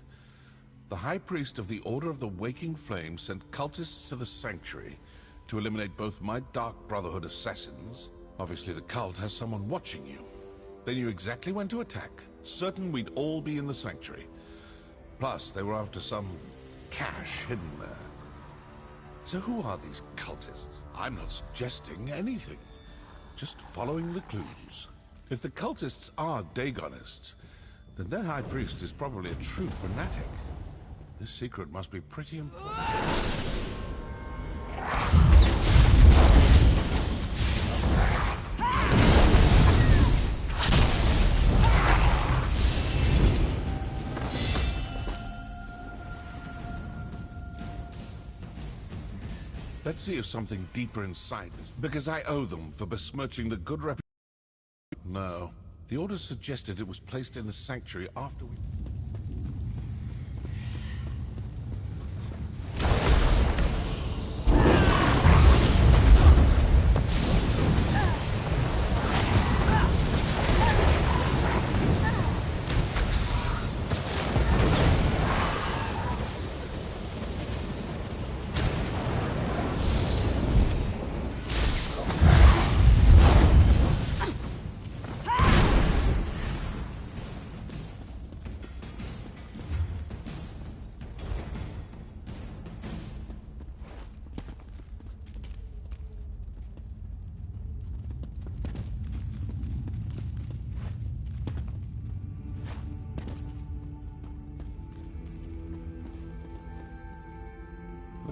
The High Priest of the Order of the Waking Flame sent cultists to the Sanctuary to eliminate both my Dark Brotherhood assassins. Obviously the cult has someone watching you. They knew exactly when to attack, certain we'd all be in the Sanctuary. Plus, they were after some cache hidden there. So who are these cultists? I'm not suggesting anything, just following the clues. If the cultists are Dagonists, then their High Priest is probably a true fanatic. This secret must be pretty important. Let's see if something deeper inside this, because I owe them for besmirching the good reputation. No. The Order suggested it was placed in the Sanctuary after we...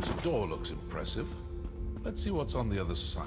This door looks impressive. Let's see what's on the other side.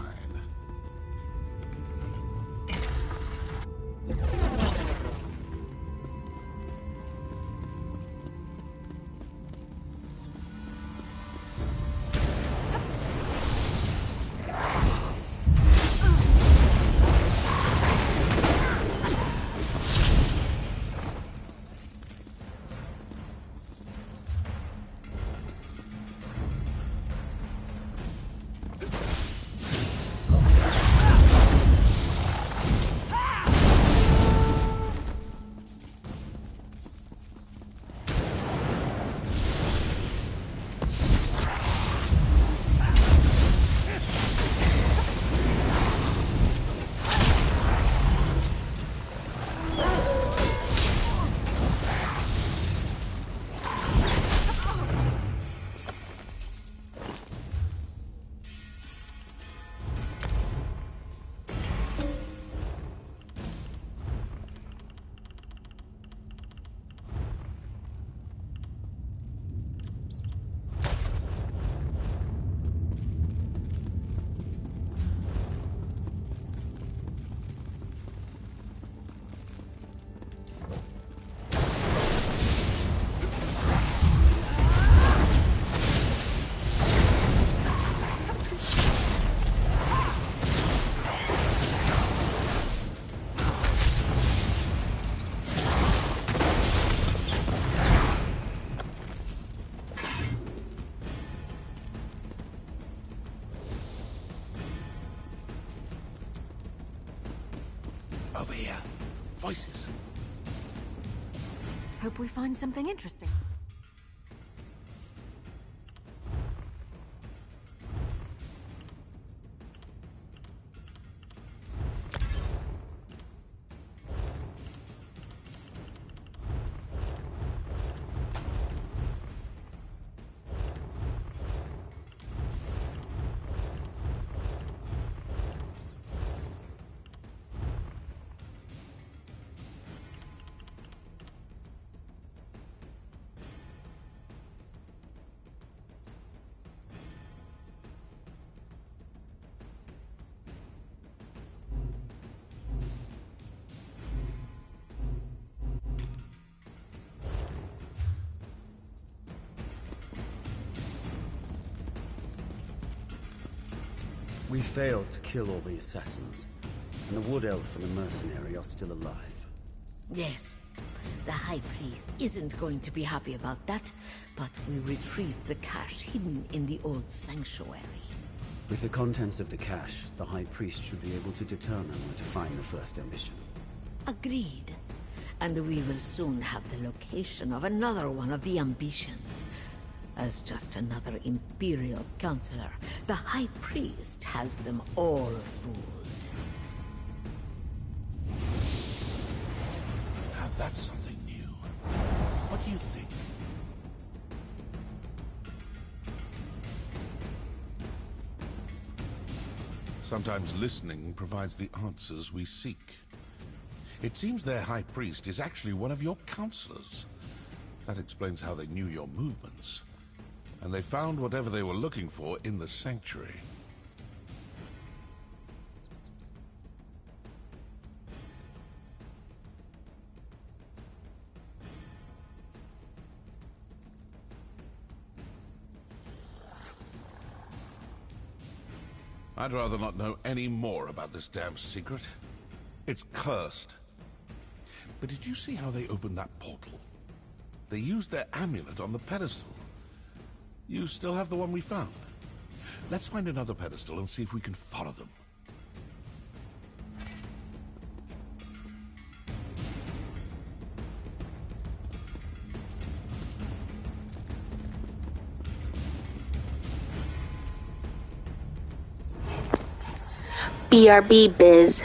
Over here. Voices. Hope we find something interesting. We failed to kill all the assassins, and the Wood Elf and the mercenary are still alive. Yes. The High Priest isn't going to be happy about that, but we retrieved the cache hidden in the old sanctuary. With the contents of the cache, the High Priest should be able to determine where to find the first ambition. Agreed. And we will soon have the location of another one of the ambitions. As just another Imperial Counselor, the High Priest has them all fooled. Now that's something new. What do you think? Sometimes listening provides the answers we seek. It seems their High Priest is actually one of your counselors. That explains how they knew your movements. And they found whatever they were looking for in the sanctuary. I'd rather not know any more about this damn secret. It's cursed. But did you see how they opened that portal? They used their amulet on the pedestal. You still have the one we found. Let's find another pedestal and see if we can follow them. BRB biz.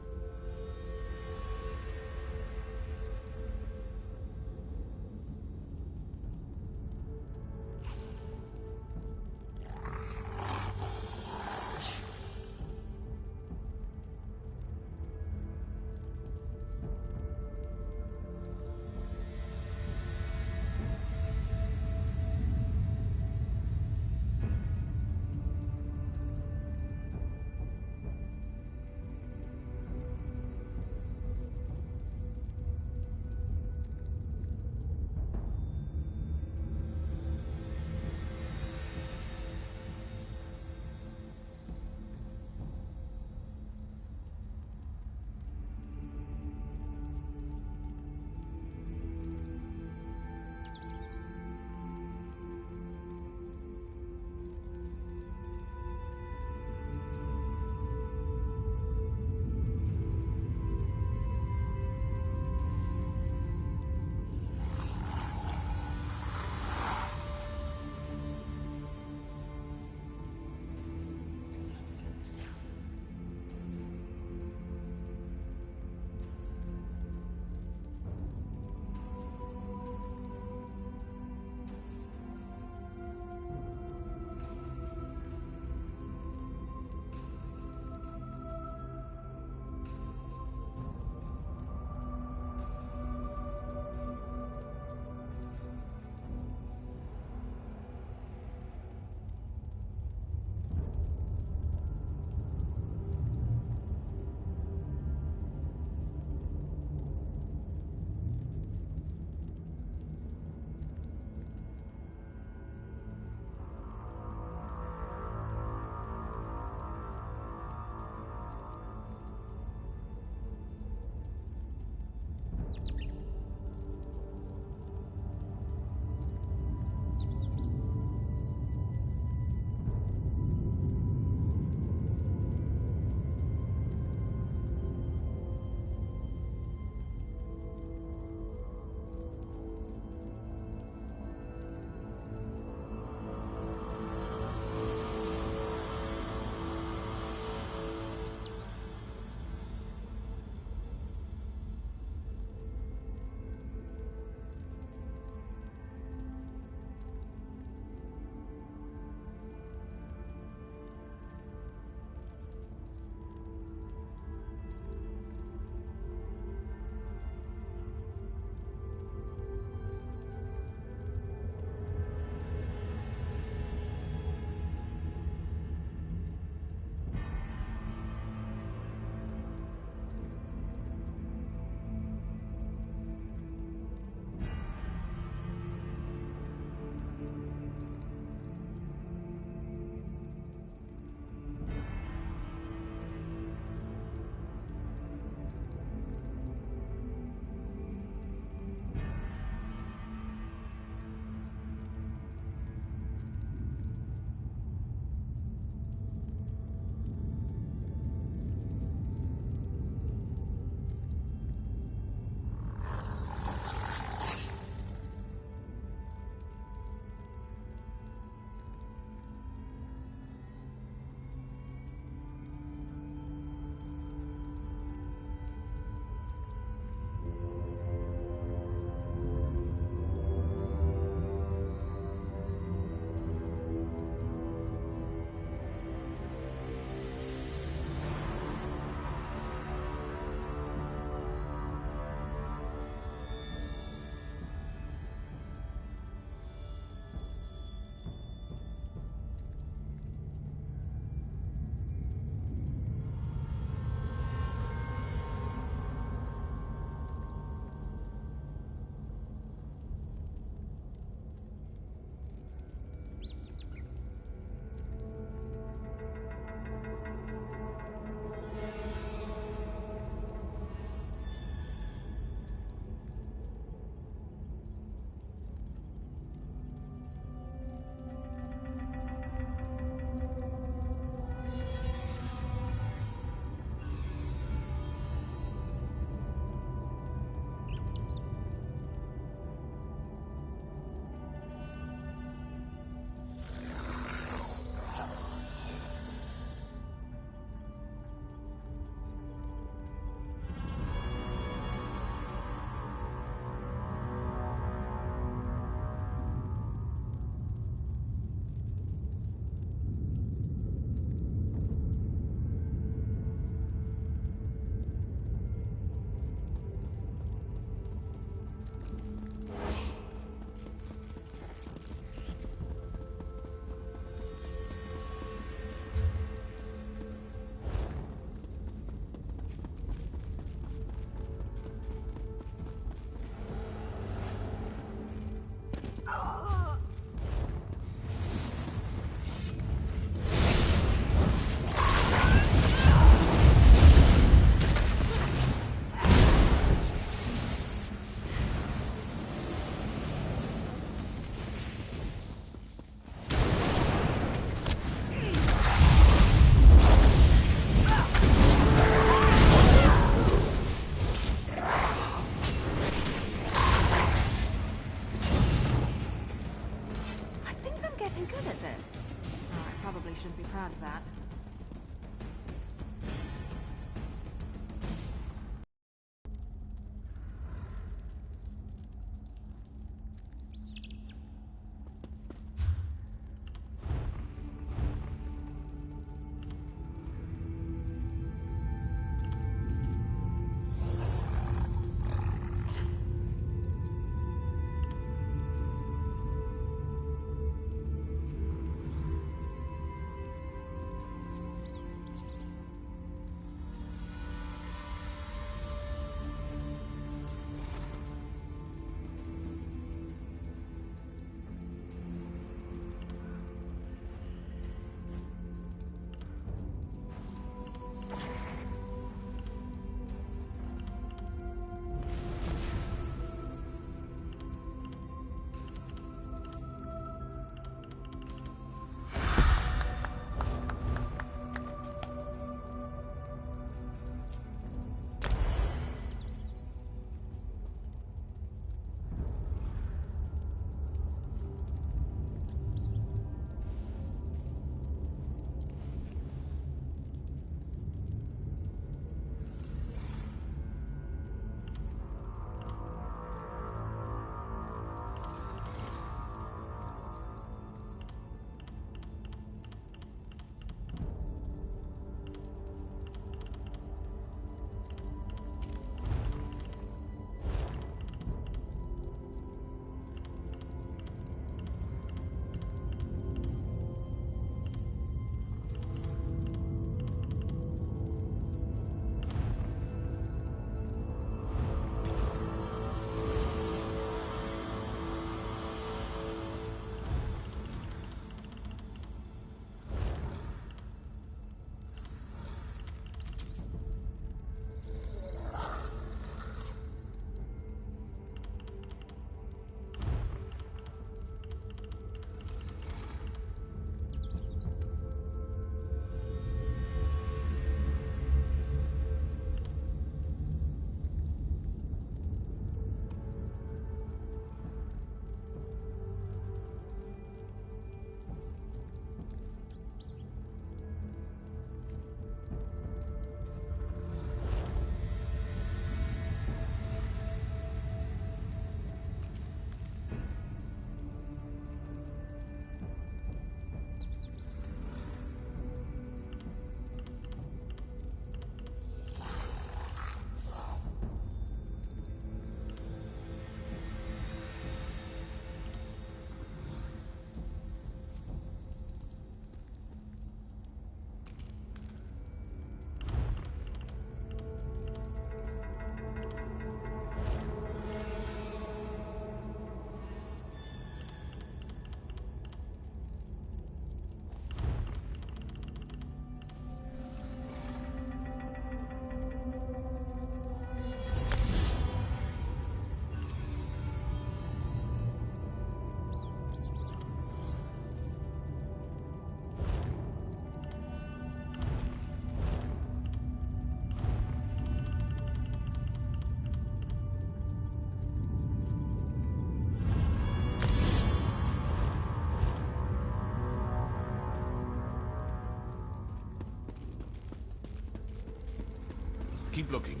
keep looking.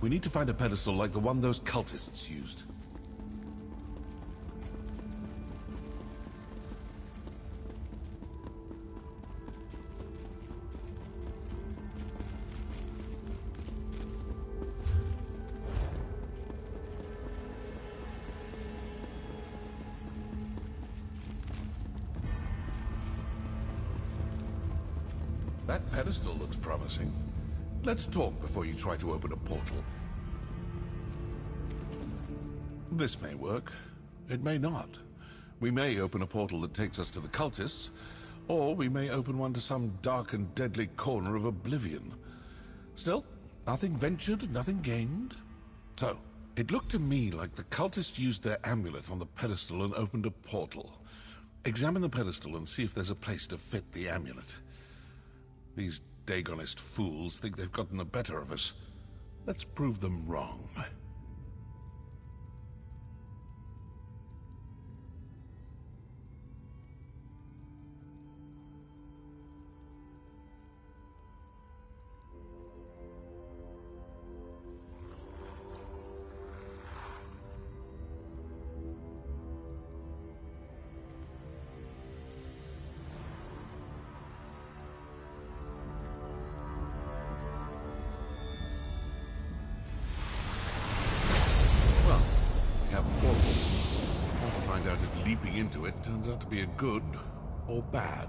We need to find a pedestal like the one those cultists used. That pedestal looks promising. Let's talk before you try to open a portal. This may work. It may not. We may open a portal that takes us to the cultists, or we may open one to some dark and deadly corner of oblivion. Still, nothing ventured, nothing gained. So, it looked to me like the cultists used their amulet on the pedestal and opened a portal. Examine the pedestal and see if there's a place to fit the amulet. These Dagonist fools think they've gotten the better of us. Let's prove them wrong. Leaping into it turns out to be a good or bad.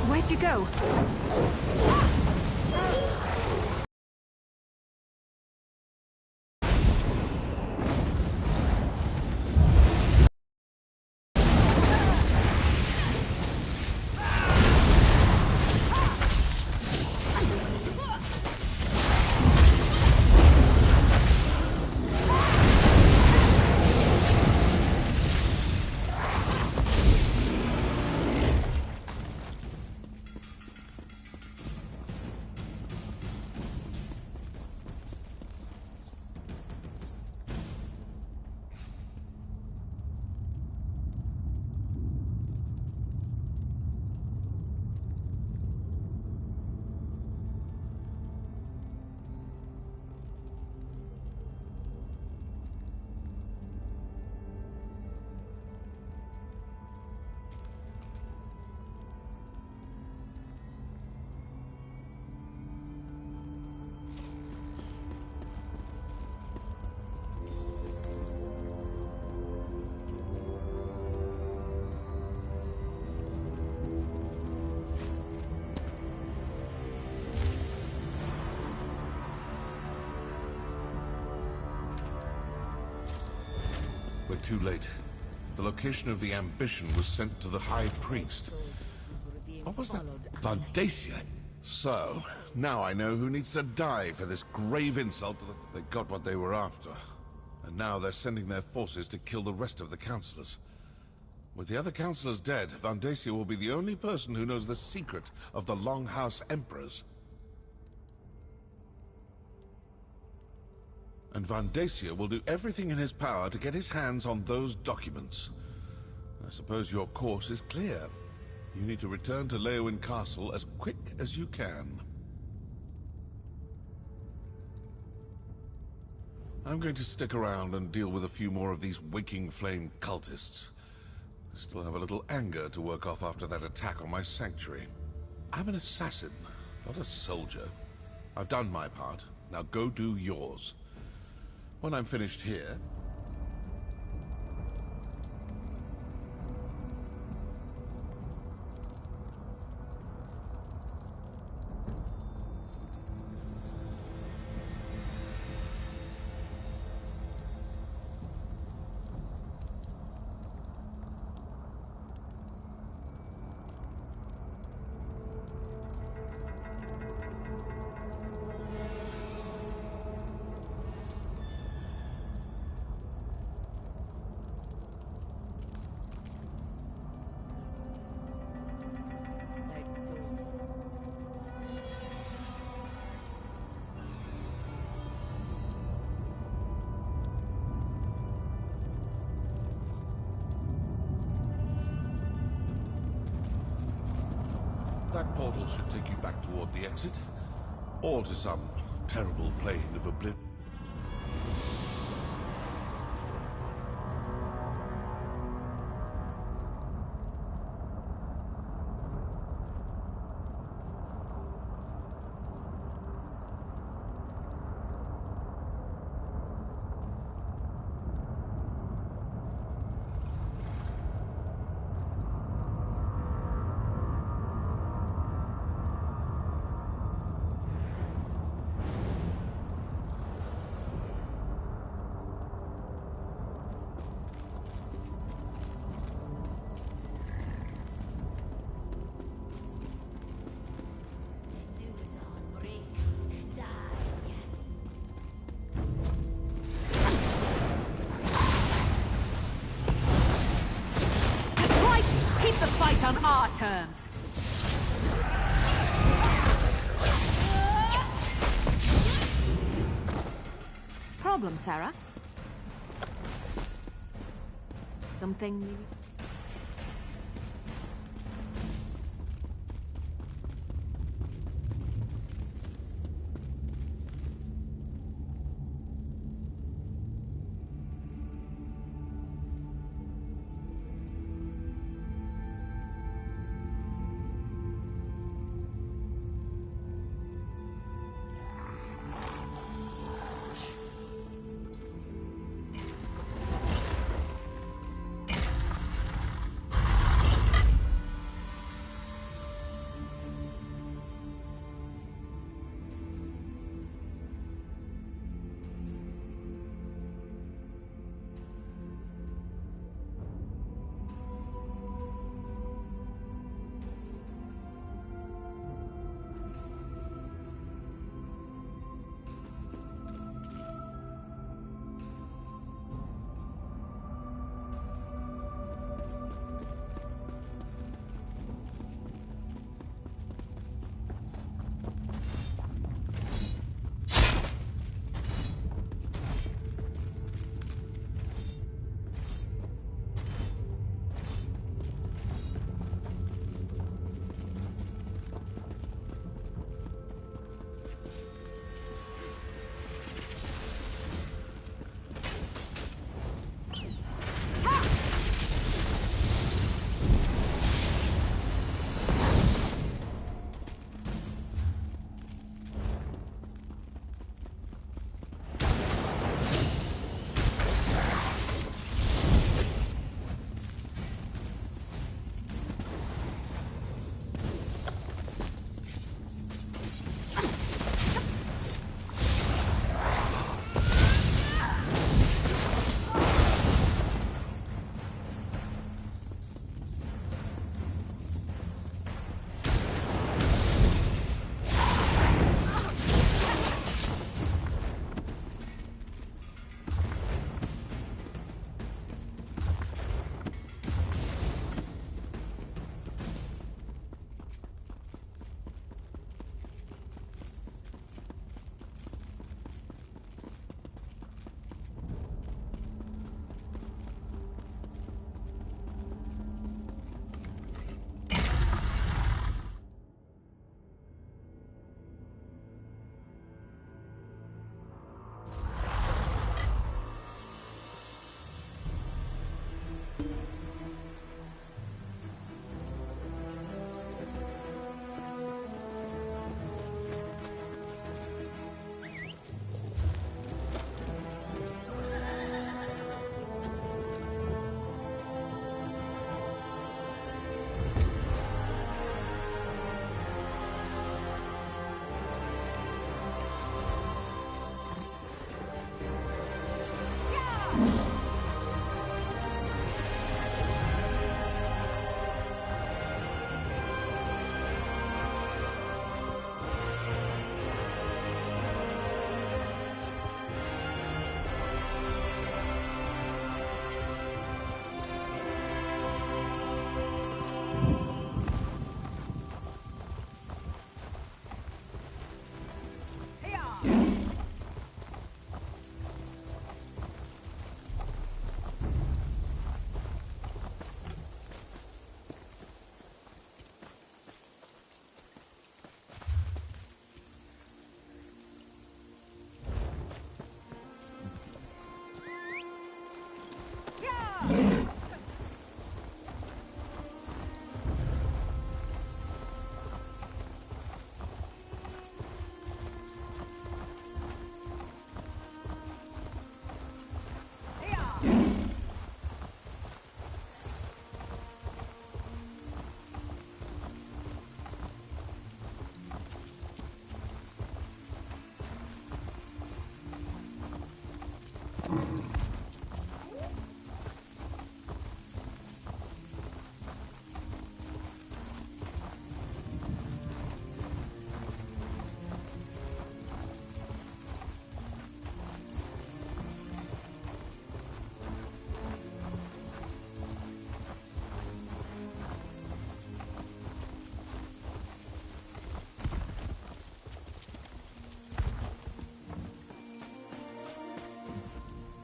Where'd you go? We're too late. The location of the ambition was sent to the High Priest. What was that? Vandacia? So, now I know who needs to die for this grave insult to the... They got what they were after. And now they're sending their forces to kill the rest of the councillors. With the other councillors dead, Vandacia will be the only person who knows the secret of the Longhouse Emperors. And Vandacia will do everything in his power to get his hands on those documents. I suppose your course is clear. You need to return to Leowyn Castle as quick as you can. I'm going to stick around and deal with a few more of these waking flame cultists. I still have a little anger to work off after that attack on my sanctuary. I'm an assassin, not a soldier. I've done my part. Now go do yours. When I'm finished here... that portal should take you back toward the exit, or to some terrible plane of oblivion. On our terms. Problem, Sarah? Something you...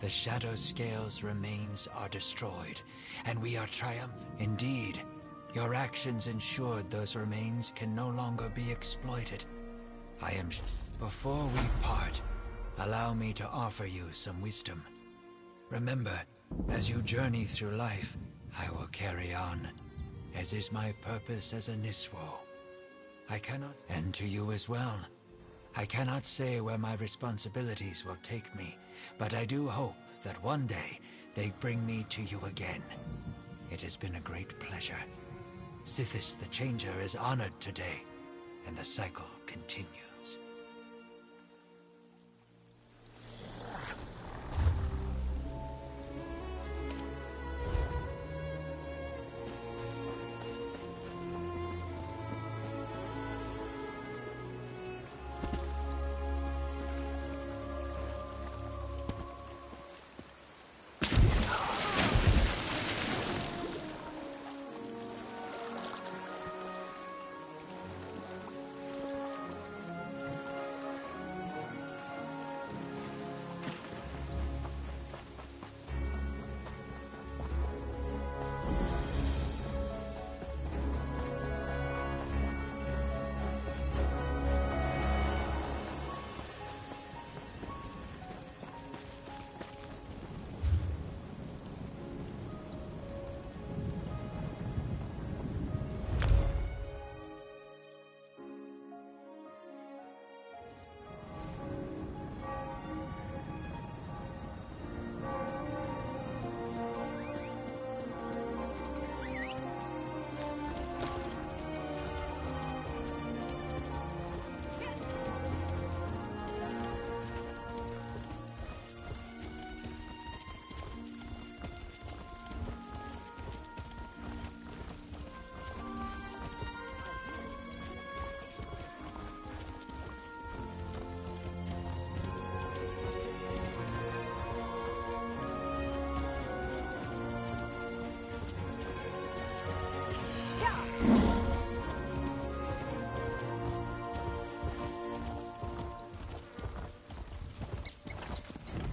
The Shadow Scale's remains are destroyed, and we are triumphant. Indeed, your actions ensured those remains can no longer be exploited. Before we part, allow me to offer you some wisdom. Remember, as you journey through life, I will carry on, as is my purpose as a Niswo. And to you as well. I cannot say where my responsibilities will take me, but I do hope that one day they bring me to you again. It has been a great pleasure. Sithis the Changer is honored today, and the cycle continues.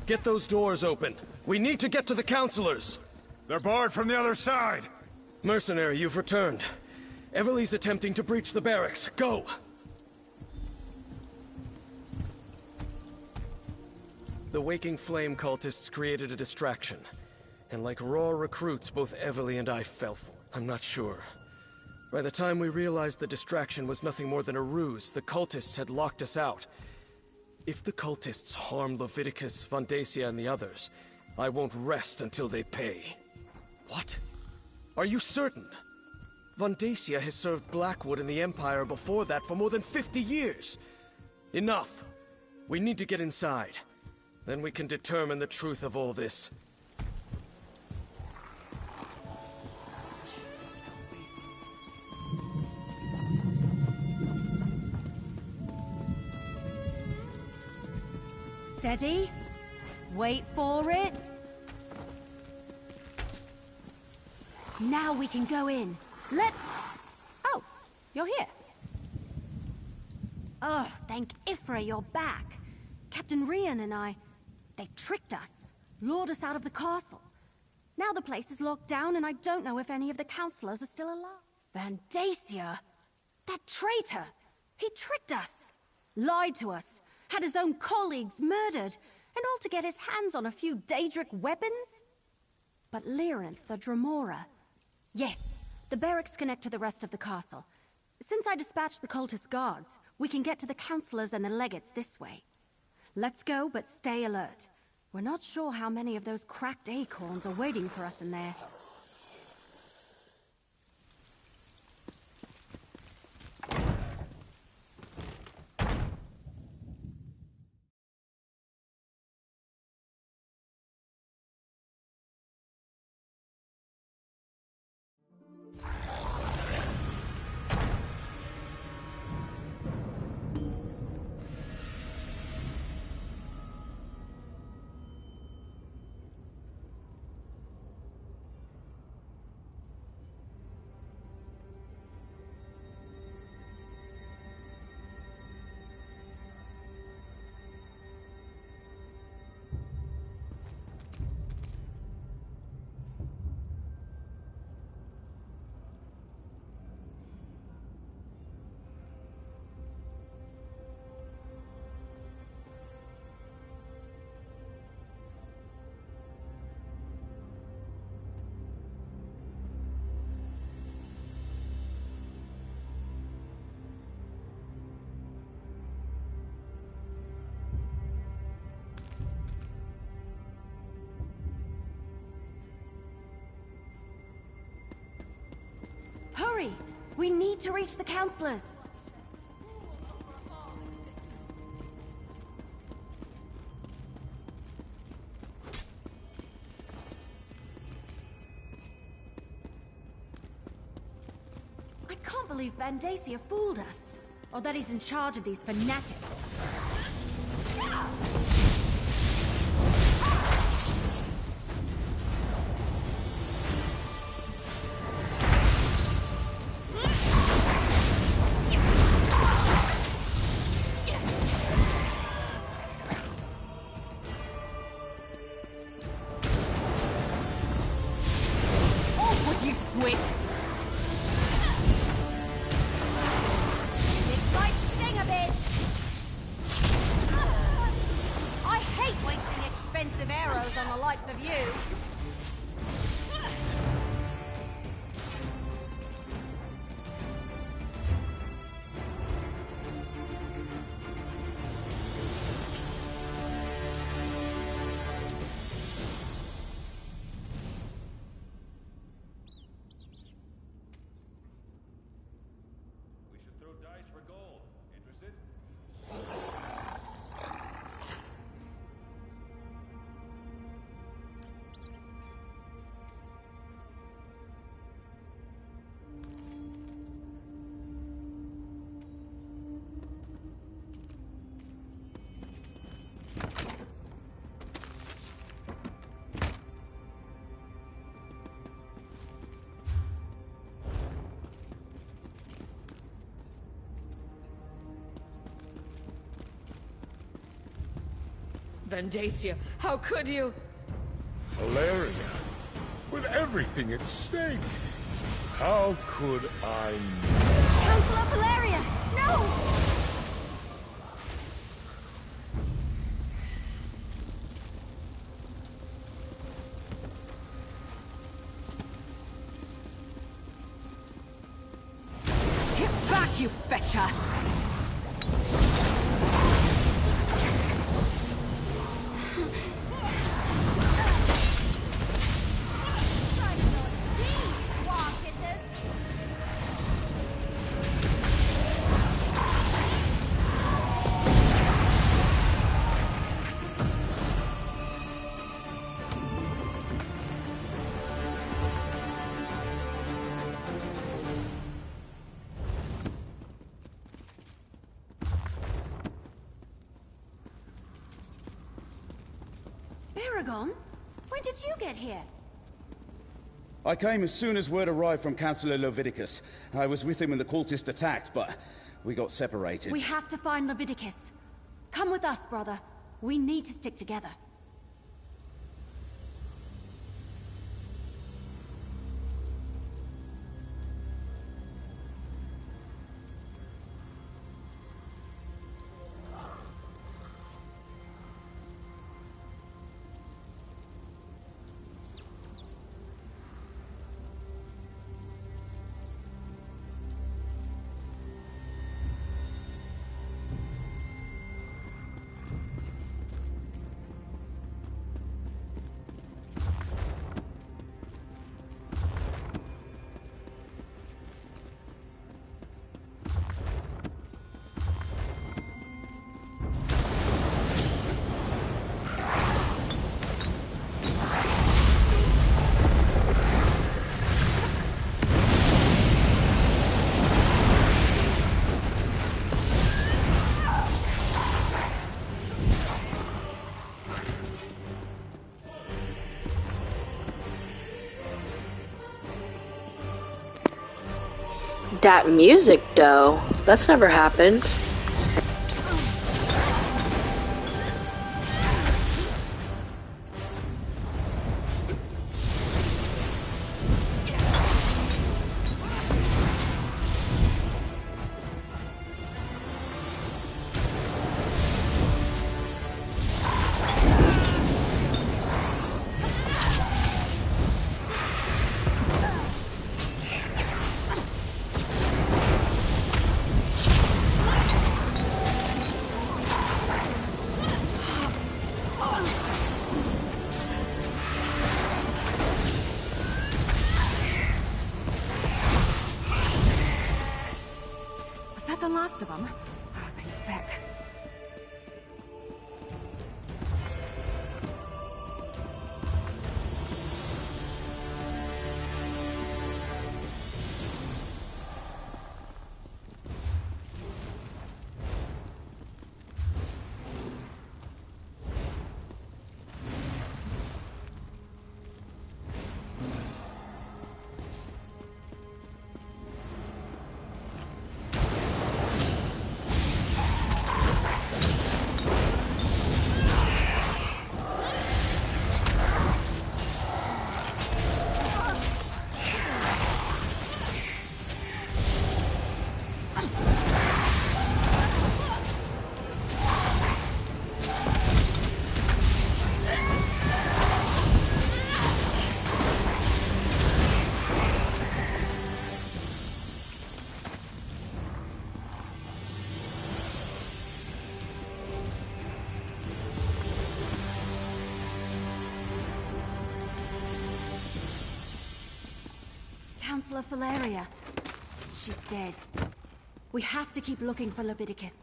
Get those doors open. We need to get to the counselors. They're barred from the other side. Mercenary, you've returned. Everly's attempting to breach the barracks. Go! The Waking Flame cultists created a distraction. And like raw recruits, both Everly and I fell for. I'm not sure. By the time we realized the distraction was nothing more than a ruse, the cultists had locked us out. If the cultists harm Leviticus, Vandacia, and the others, I won't rest until they pay. What? Are you certain? Vandacia has served Blackwood and the Empire before that for more than 50 years. Enough. We need to get inside. Then we can determine the truth of all this. Steady. Wait for it. Now we can go in. Let's... Oh, you're here. Oh, thank Ifra you're back. Captain Rian and I... They tricked us. Lured us out of the castle. Now the place is locked down and I don't know if any of the counselors are still alive. Vandacia! That traitor! He tricked us! Lied to us! Had his own colleagues murdered! And all to get his hands on a few Daedric weapons? But Lyrinth, the Dremora... Yes, the barracks connect to the rest of the castle. Since I dispatched the cultist guards, we can get to the counselors and the legates this way. Let's go, but stay alert. We're not sure how many of those cracked acorns are waiting for us in there. hurry! We need to reach the counselors! I can't believe Vandacia fooled us. Or that he's in charge of these fanatics. Vandacia, how could you? Valeria, with everything at stake, how could I not? Counselor Valeria! No! Get back, you fetcher! When did you get here? I came as soon as word arrived from Councillor Leviticus. I was with him when the cultists attacked, but we got separated. We have to find Leviticus. Come with us, brother. We need to stick together. That music, though, that's never happened. of them. Oh, thank feck. Counselor Valeria. She's dead. We have to keep looking for Leviticus.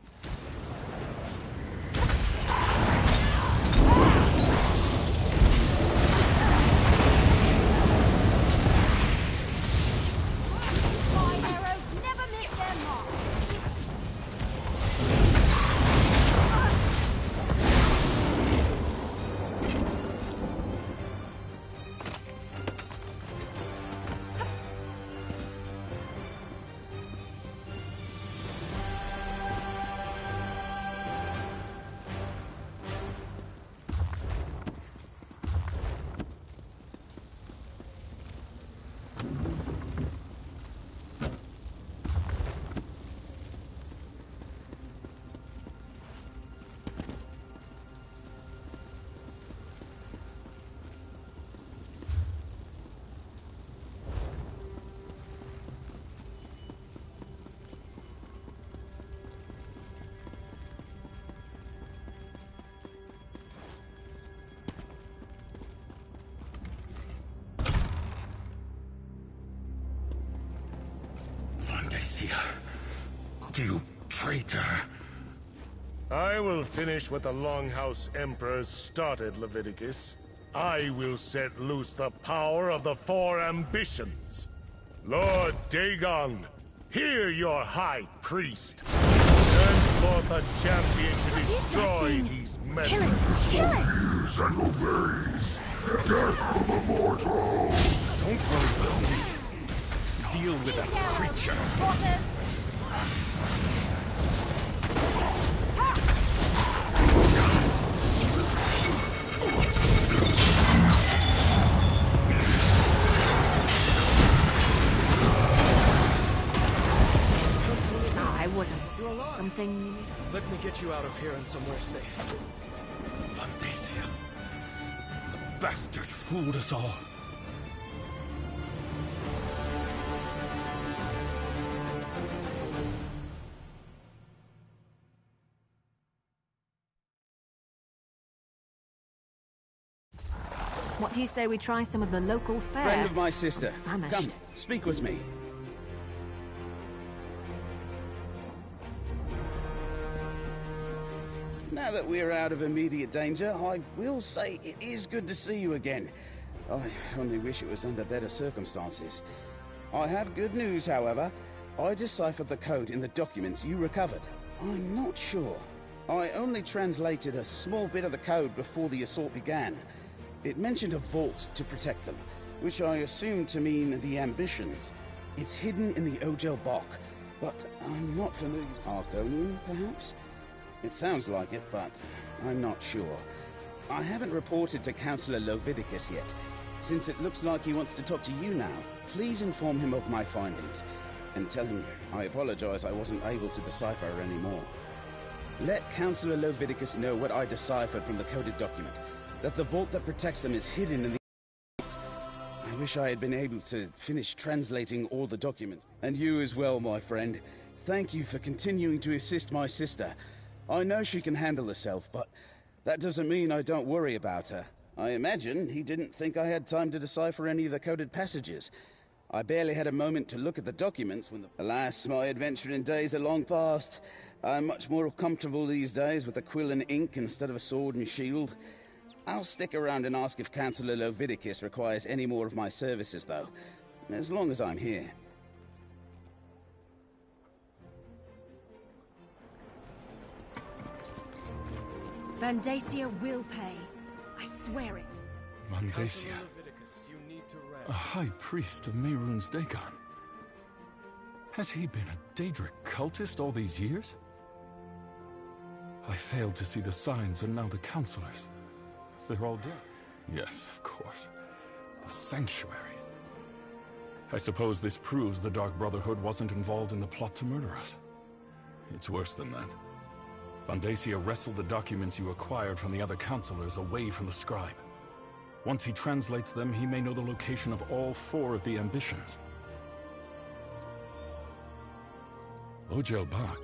My arrows never miss their mark. You traitor! I will finish what the Longhouse Emperors started, Leviticus. I will set loose the power of the Four Ambitions. Lord Dagon, hear your High Priest. Send forth a champion to destroy these men. Kill it! Kill it! Hears and obeys. Death to the mortal! Don't worry about me. Deal with that creature. I wasn't. Something... Let me get you out of here and somewhere safe. Vandacia. The bastard fooled us all. What do you say we try some of the local fare? Friend of my sister. Famished. Come, speak with me. Now that we're out of immediate danger, I will say it is good to see you again. I only wish it was under better circumstances. I have good news, however. I deciphered the code in the documents you recovered. I'm not sure. I only translated a small bit of the code before the assault began. It mentioned a vault to protect them, which I assumed to mean the Ambitions. It's hidden in the Ogel Bok, but I'm not familiar. Argonian, perhaps? It sounds like it, but I'm not sure. I haven't reported to Counselor Leviticus yet. Since it looks like he wants to talk to you now, please inform him of my findings, and tell him I apologize I wasn't able to decipher anymore. Let Counselor Leviticus know what I deciphered from the coded document, that the vault that protects them is hidden in the... I wish I had been able to finish translating all the documents. And you as well, my friend. Thank you for continuing to assist my sister. I know she can handle herself, but that doesn't mean I don't worry about her. I imagine he didn't think I had time to decipher any of the coded passages. I barely had a moment to look at the documents when Alas, my adventuring days are long past. I'm much more comfortable these days with a quill and ink instead of a sword and shield. I'll stick around and ask if Councillor Leviticus requires any more of my services, though. As long as I'm here. Vandacia will pay. I swear it. Vandacia. A high priest of Mehrunes Dagon. Has he been a Daedric cultist all these years? I failed to see the signs, and now the counselors. They're all dead. Yes, of course. The sanctuary. I suppose this proves the Dark Brotherhood wasn't involved in the plot to murder us. It's worse than that. Vandacia wrestled the documents you acquired from the other counselors away from the scribe. Once he translates them, he may know the location of all 4 of the ambitions. Ojel Bak.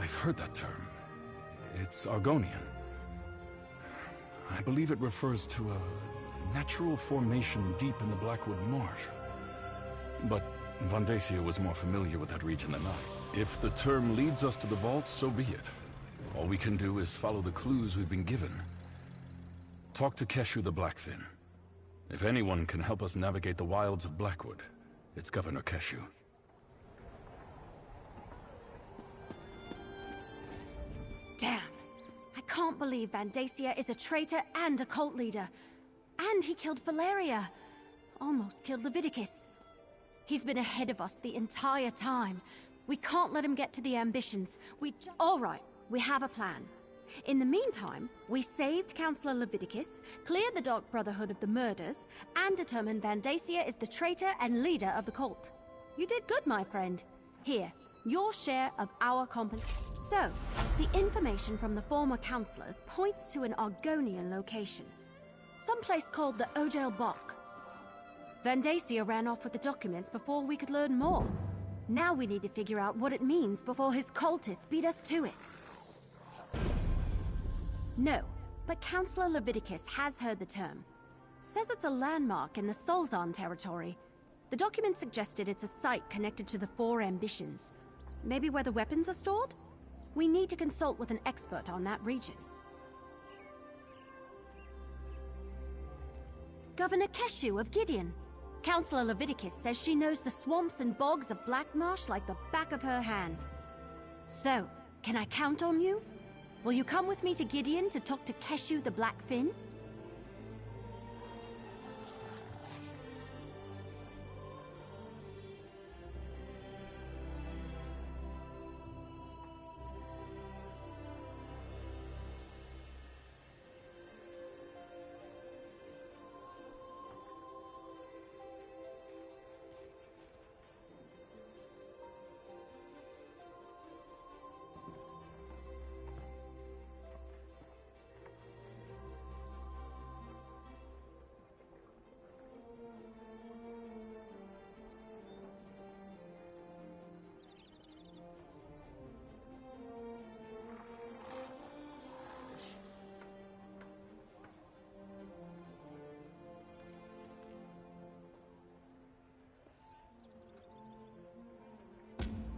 I've heard that term. It's Argonian. I believe it refers to a natural formation deep in the Blackwood Marsh. But Vandacia was more familiar with that region than I. If the term leads us to the vault, so be it. All we can do is follow the clues we've been given. Talk to Keshu the Blackfin. If anyone can help us navigate the wilds of Blackwood, it's Governor Keshu. Damn. I can't believe Vandacia is a traitor and a cult leader. And he killed Valeria. Almost killed Leviticus. He's been ahead of us the entire time. We can't let him get to the ambitions. All right, we have a plan. In the meantime, we saved Councillor Leviticus, cleared the Dark Brotherhood of the murders, and determined Vandacia is the traitor and leader of the cult. You did good, my friend. Here, your share of our compensation. So, the information from the former councillors points to an Argonian location. Someplace called the Ojel Bak. Vandacia ran off with the documents before we could learn more. Now we need to figure out what it means before his cultists beat us to it. No, but Councillor Leviticus has heard the term. Says it's a landmark in the Solzan territory. The document suggested it's a site connected to the 4 ambitions. Maybe where the weapons are stored? We need to consult with an expert on that region. Governor Keshu of Gideon. Councillor Leviticus says she knows the swamps and bogs of Blackmarsh like the back of her hand. So, can I count on you? Will you come with me to Gideon to talk to Keshu the Blackfin?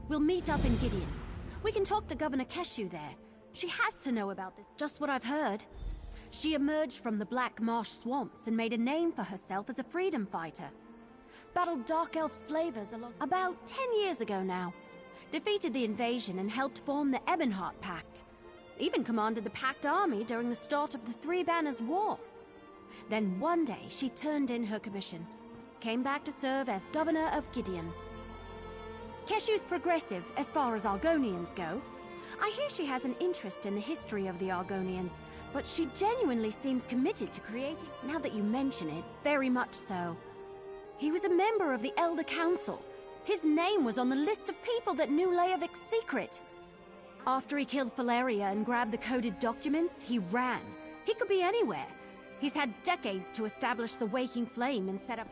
We'll meet up in Gideon. We can talk to Governor Keshu there. She has to know about this. Just what I've heard. She emerged from the Black Marsh swamps and made a name for herself as a freedom fighter. Battled Dark Elf slavers about 10 years ago now. Defeated the invasion and helped form the Ebonheart Pact. Even commanded the Pact army during the start of the Three Banners War. Then one day she turned in her commission. Came back to serve as Governor of Gideon. Keshu's progressive as far as Argonians go. I hear she has an interest in the history of the Argonians, but she genuinely seems committed to creating... Now that you mention it, very much so. He was a member of the Elder Council. His name was on the list of people that knew Leovik's secret. After he killed Valeria and grabbed the coded documents, he ran. He could be anywhere. He's had decades to establish the Waking Flame and set up...